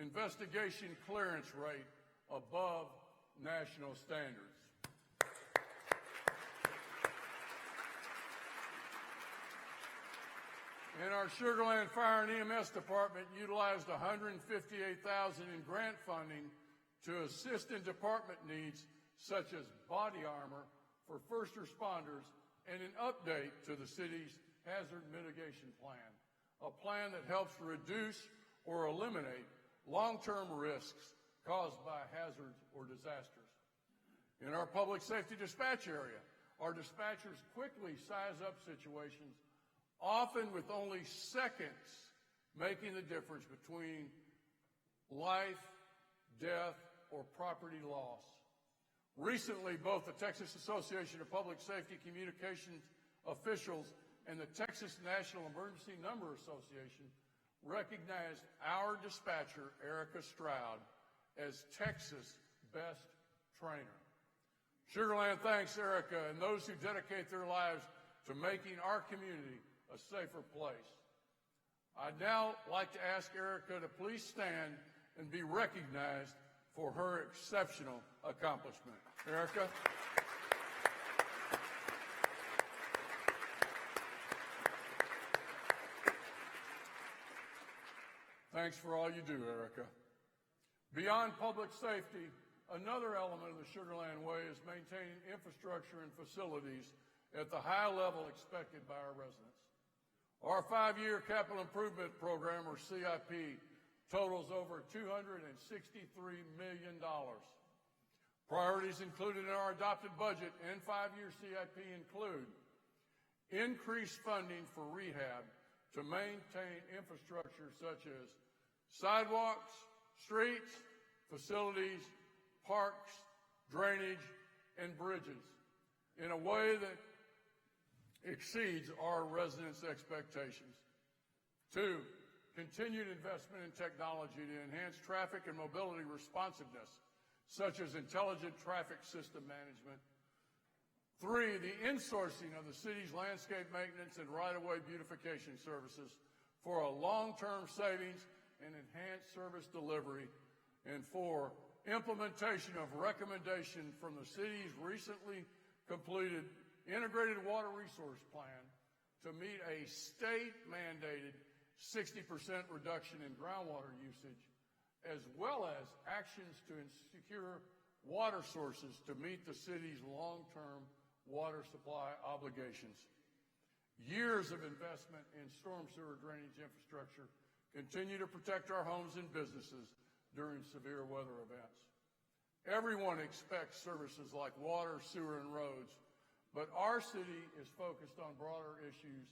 investigation clearance rate above national standards. And our Sugar Land Fire and EMS Department utilized $158,000 in grant funding to assist in department needs such as body armor for first responders and an update to the city's hazard mitigation plan, a plan that helps reduce or eliminate long-term risks caused by hazards or disasters. In our public safety dispatch area, our dispatchers quickly size up situations, often with only seconds making the difference between life, death, or property loss. Recently, both the Texas Association of Public Safety Communications Officials and the Texas National Emergency Number Association recognized our dispatcher, Erica Stroud, as Texas' best trainer. Sugar Land thanks Erica and those who dedicate their lives to making our community a safer place. I'd now like to ask Erica to please stand and be recognized for her exceptional accomplishment. Erica. Thanks for all you do, Erica. Beyond public safety, another element of the Sugar Land Way is maintaining infrastructure and facilities at the high level expected by our residents. Our 5-year capital improvement program, or CIP, totals over $263 million. Priorities included in our adopted budget and 5-year CIP include increased funding for rehab to maintain infrastructure such as sidewalks, streets, facilities, parks, drainage, and bridges in a way that exceeds our residents' expectations. 2, continued investment in technology to enhance traffic and mobility responsiveness, such as intelligent traffic system management. 3, the insourcing of the city's landscape maintenance and right-of-way beautification services for a long-term savings and enhanced service delivery. And 4, implementation of recommendation from the city's recently completed Integrated Water Resource Plan to meet a state-mandated 60% reduction in groundwater usage, as well as actions to secure water sources to meet the city's long-term water supply obligations. Years of investment in storm sewer drainage infrastructure continue to protect our homes and businesses during severe weather events. Everyone expects services like water, sewer, and roads, but our city is focused on broader issues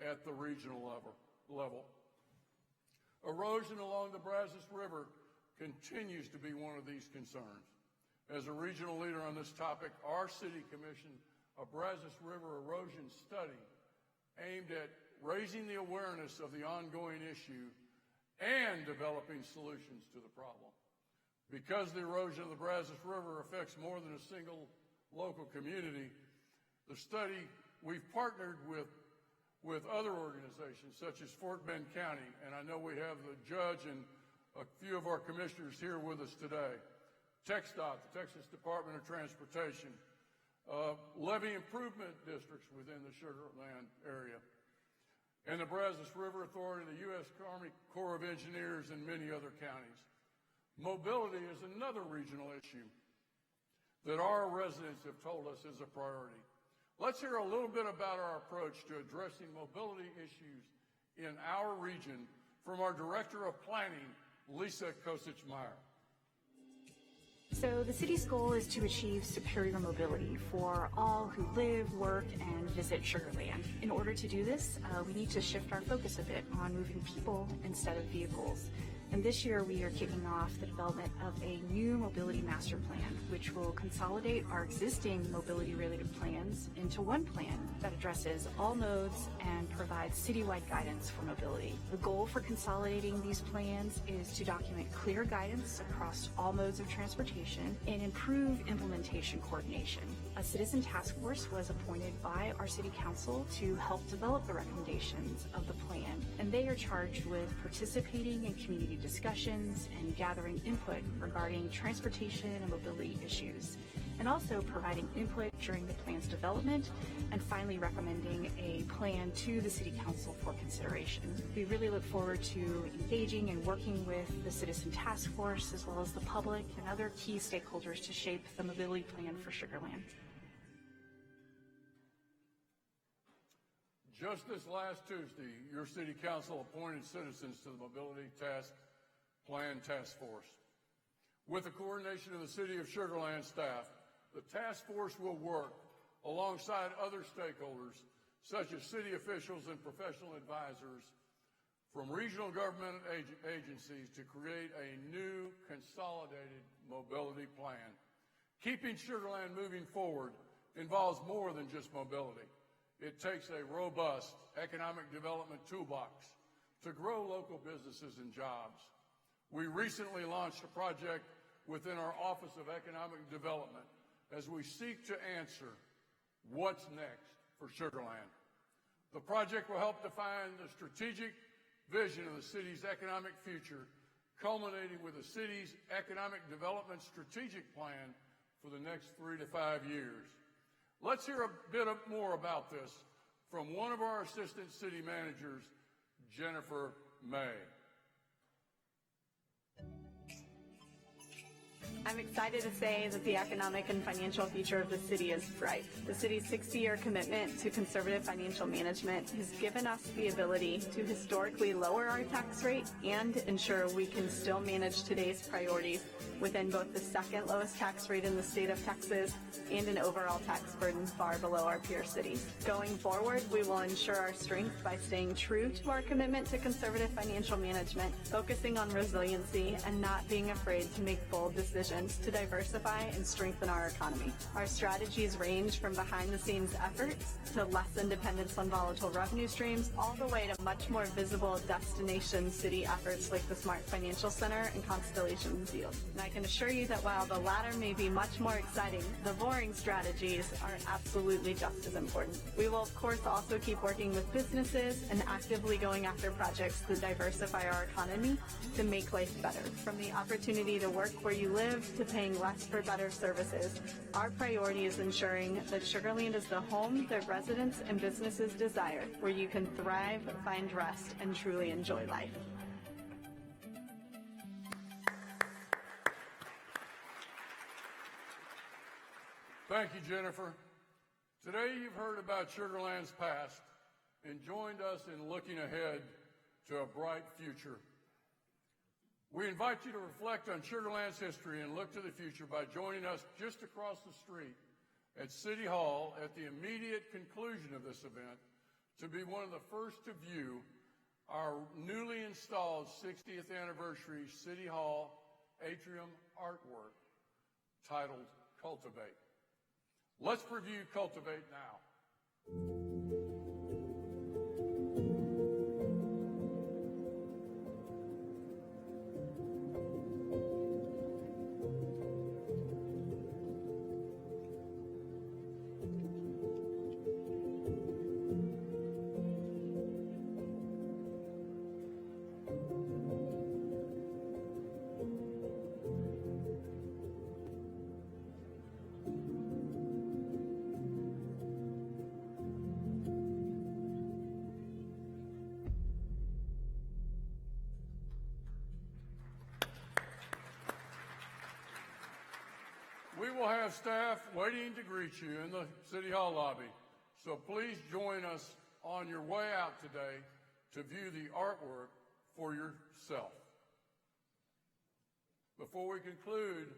at the regional level. Erosion along the Brazos River continues to be one of these concerns. As a regional leader on this topic, our city commissioned a Brazos River erosion study aimed at raising the awareness of the ongoing issue and developing solutions to the problem. Because the erosion of the Brazos River affects more than a single local community, the study, we've partnered with other organizations such as Fort Bend County, and I know we have the judge and a few of our commissioners here with us today. TxDOT, the Texas Department of Transportation, levee improvement districts within the Sugar Land area, and the Brazos River Authority, the U.S. Army Corps of Engineers, and many other counties. Mobility is another regional issue that our residents have told us is a priority. Let's hear a little bit about our approach to addressing mobility issues in our region from our Director of Planning, Lisa Kosich-Meyer. So the city's goal is to achieve superior mobility for all who live, work, and visit Sugar Land. In order to do this, we need to shift our focus a bit on moving people instead of vehicles. And this year we are kicking off the development of a new mobility master plan, which will consolidate our existing mobility-related plans into one plan that addresses all nodes and provides citywide guidance for mobility. The goal for consolidating these plans is to document clear guidance across all modes of transportation and improve implementation coordination. A citizen task force was appointed by our city council to help develop the recommendations of the plan, and they are charged with participating in community discussions and gathering input regarding transportation and mobility issues, and also providing input during the plan's development, and finally recommending a plan to the City Council for consideration. We really look forward to engaging and working with the Citizen Task Force as well as the public and other key stakeholders to shape the mobility plan for Sugar Land. Just this last Tuesday, your City Council appointed citizens to the Mobility Plan Task Force. With the coordination of the City of Sugar Land staff, the task force will work alongside other stakeholders, such as city officials and professional advisors from regional government agencies, to create a new consolidated mobility plan. Keeping Sugar Land moving forward involves more than just mobility. It takes a robust economic development toolbox to grow local businesses and jobs. We recently launched a project within our Office of Economic Development as we seek to answer what's next for Sugar Land. The project will help define the strategic vision of the city's economic future, culminating with the city's economic development strategic plan for the next 3 to 5 years. Let's hear a bit more about this from one of our assistant city managers, Jennifer May. I'm excited to say that the economic and financial future of the city is bright. The city's 60-year commitment to conservative financial management has given us the ability to historically lower our tax rate and ensure we can still manage today's priorities within both the second lowest tax rate in the state of Texas and an overall tax burden far below our peer cities. Going forward, we will ensure our strength by staying true to our commitment to conservative financial management, focusing on resiliency, and not being afraid to make bold decisions to diversify and strengthen our economy. Our strategies range from behind-the-scenes efforts to lessen dependence on volatile revenue streams, all the way to much more visible destination city efforts like the Smart Financial Center and Constellation Field. And I can assure you that while the latter may be much more exciting, the boring strategies are absolutely just as important. We will, of course, also keep working with businesses and actively going after projects that diversify our economy to make life better. From the opportunity to work where you live to paying less for better services, our priority is ensuring that Sugar Land is the home that residents and businesses desire, where you can thrive, find rest, and truly enjoy life. Thank you, Jennifer. Today you've heard about Sugar Land's past and joined us in looking ahead to a bright future. We invite you to reflect on Sugar Land's history and look to the future by joining us just across the street at City Hall at the immediate conclusion of this event to be one of the first to view our newly installed 60th anniversary City Hall atrium artwork titled Cultivate. Let's preview Cultivate now. We will have staff waiting to greet you in the City Hall lobby, so please join us on your way out today to view the artwork for yourself. Before we conclude,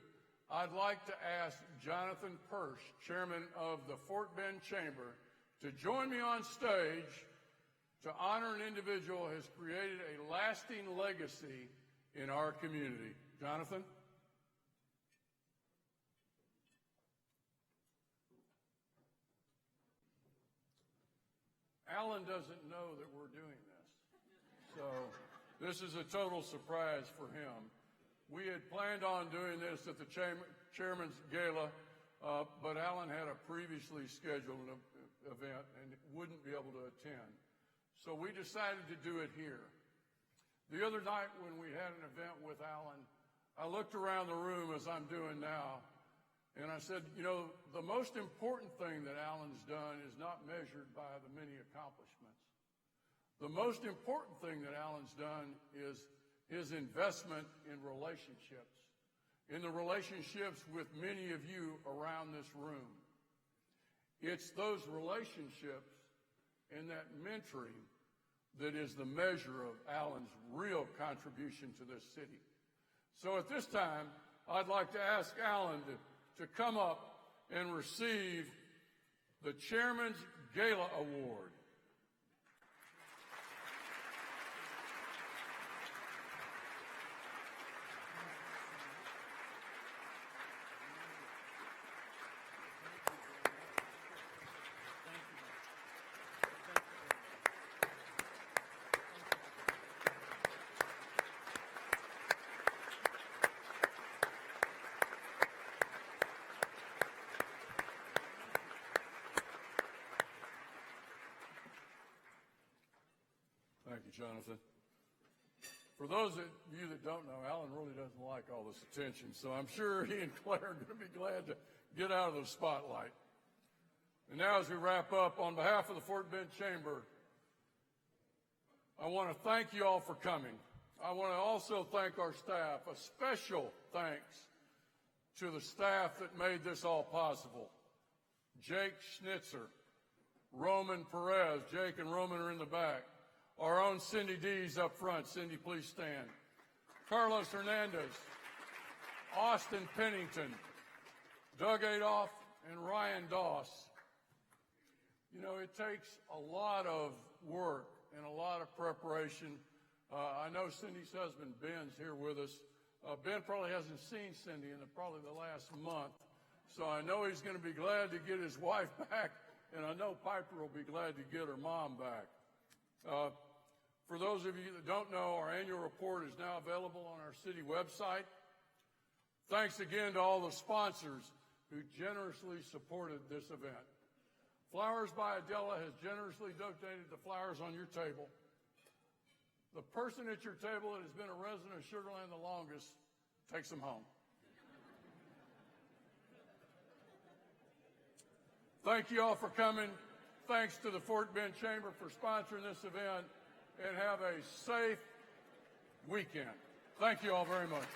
I'd like to ask Jonathan Persh, Chairman of the Fort Bend Chamber, to join me on stage to honor an individual who has created a lasting legacy in our community. Jonathan? Alan doesn't know that we're doing this, so this is a total surprise for him. We had planned on doing this at the Chairman's Gala, but Alan had a previously scheduled event and wouldn't be able to attend. So we decided to do it here. The other night when we had an event with Alan, I looked around the room as I'm doing now, and I said, you know, the most important thing that Alan's done is not measured by the many accomplishments. The most important thing that Alan's done is his investment in relationships, in the relationships with many of you around this room. It's those relationships and that mentoring that is the measure of Alan's real contribution to this city. So at this time, I'd like to ask Allen to come up and receive the Chairman's Gala Award. Thank you, Jonathan. For those of you that don't know, Alan really doesn't like all this attention, so I'm sure he and Claire are going to be glad to get out of the spotlight. And now as we wrap up, on behalf of the Fort Bend Chamber, I want to thank you all for coming. I want to also thank our staff. A special thanks to the staff that made this all possible. Jake Schnitzer, Roman Perez. Jake and Roman are in the back. Our own Cindy D's up front. Cindy, please stand. Carlos Hernandez, Austin Pennington, Doug Adolph, and Ryan Doss. You know, it takes a lot of work and a lot of preparation. I know Cindy's husband, Ben's here with us. Ben probably hasn't seen Cindy in probably the last month, so I know he's going to be glad to get his wife back, and I know Piper will be glad to get her mom back. For those of you that don't know, our annual report is now available on our city website. Thanks again to all the sponsors who generously supported this event. Flowers by Adela has generously donated the flowers on your table. The person at your table that has been a resident of Sugar Land the longest takes them home. Thank you all for coming. Thanks to the Fort Bend Chamber for sponsoring this event, and have a safe weekend. Thank you all very much.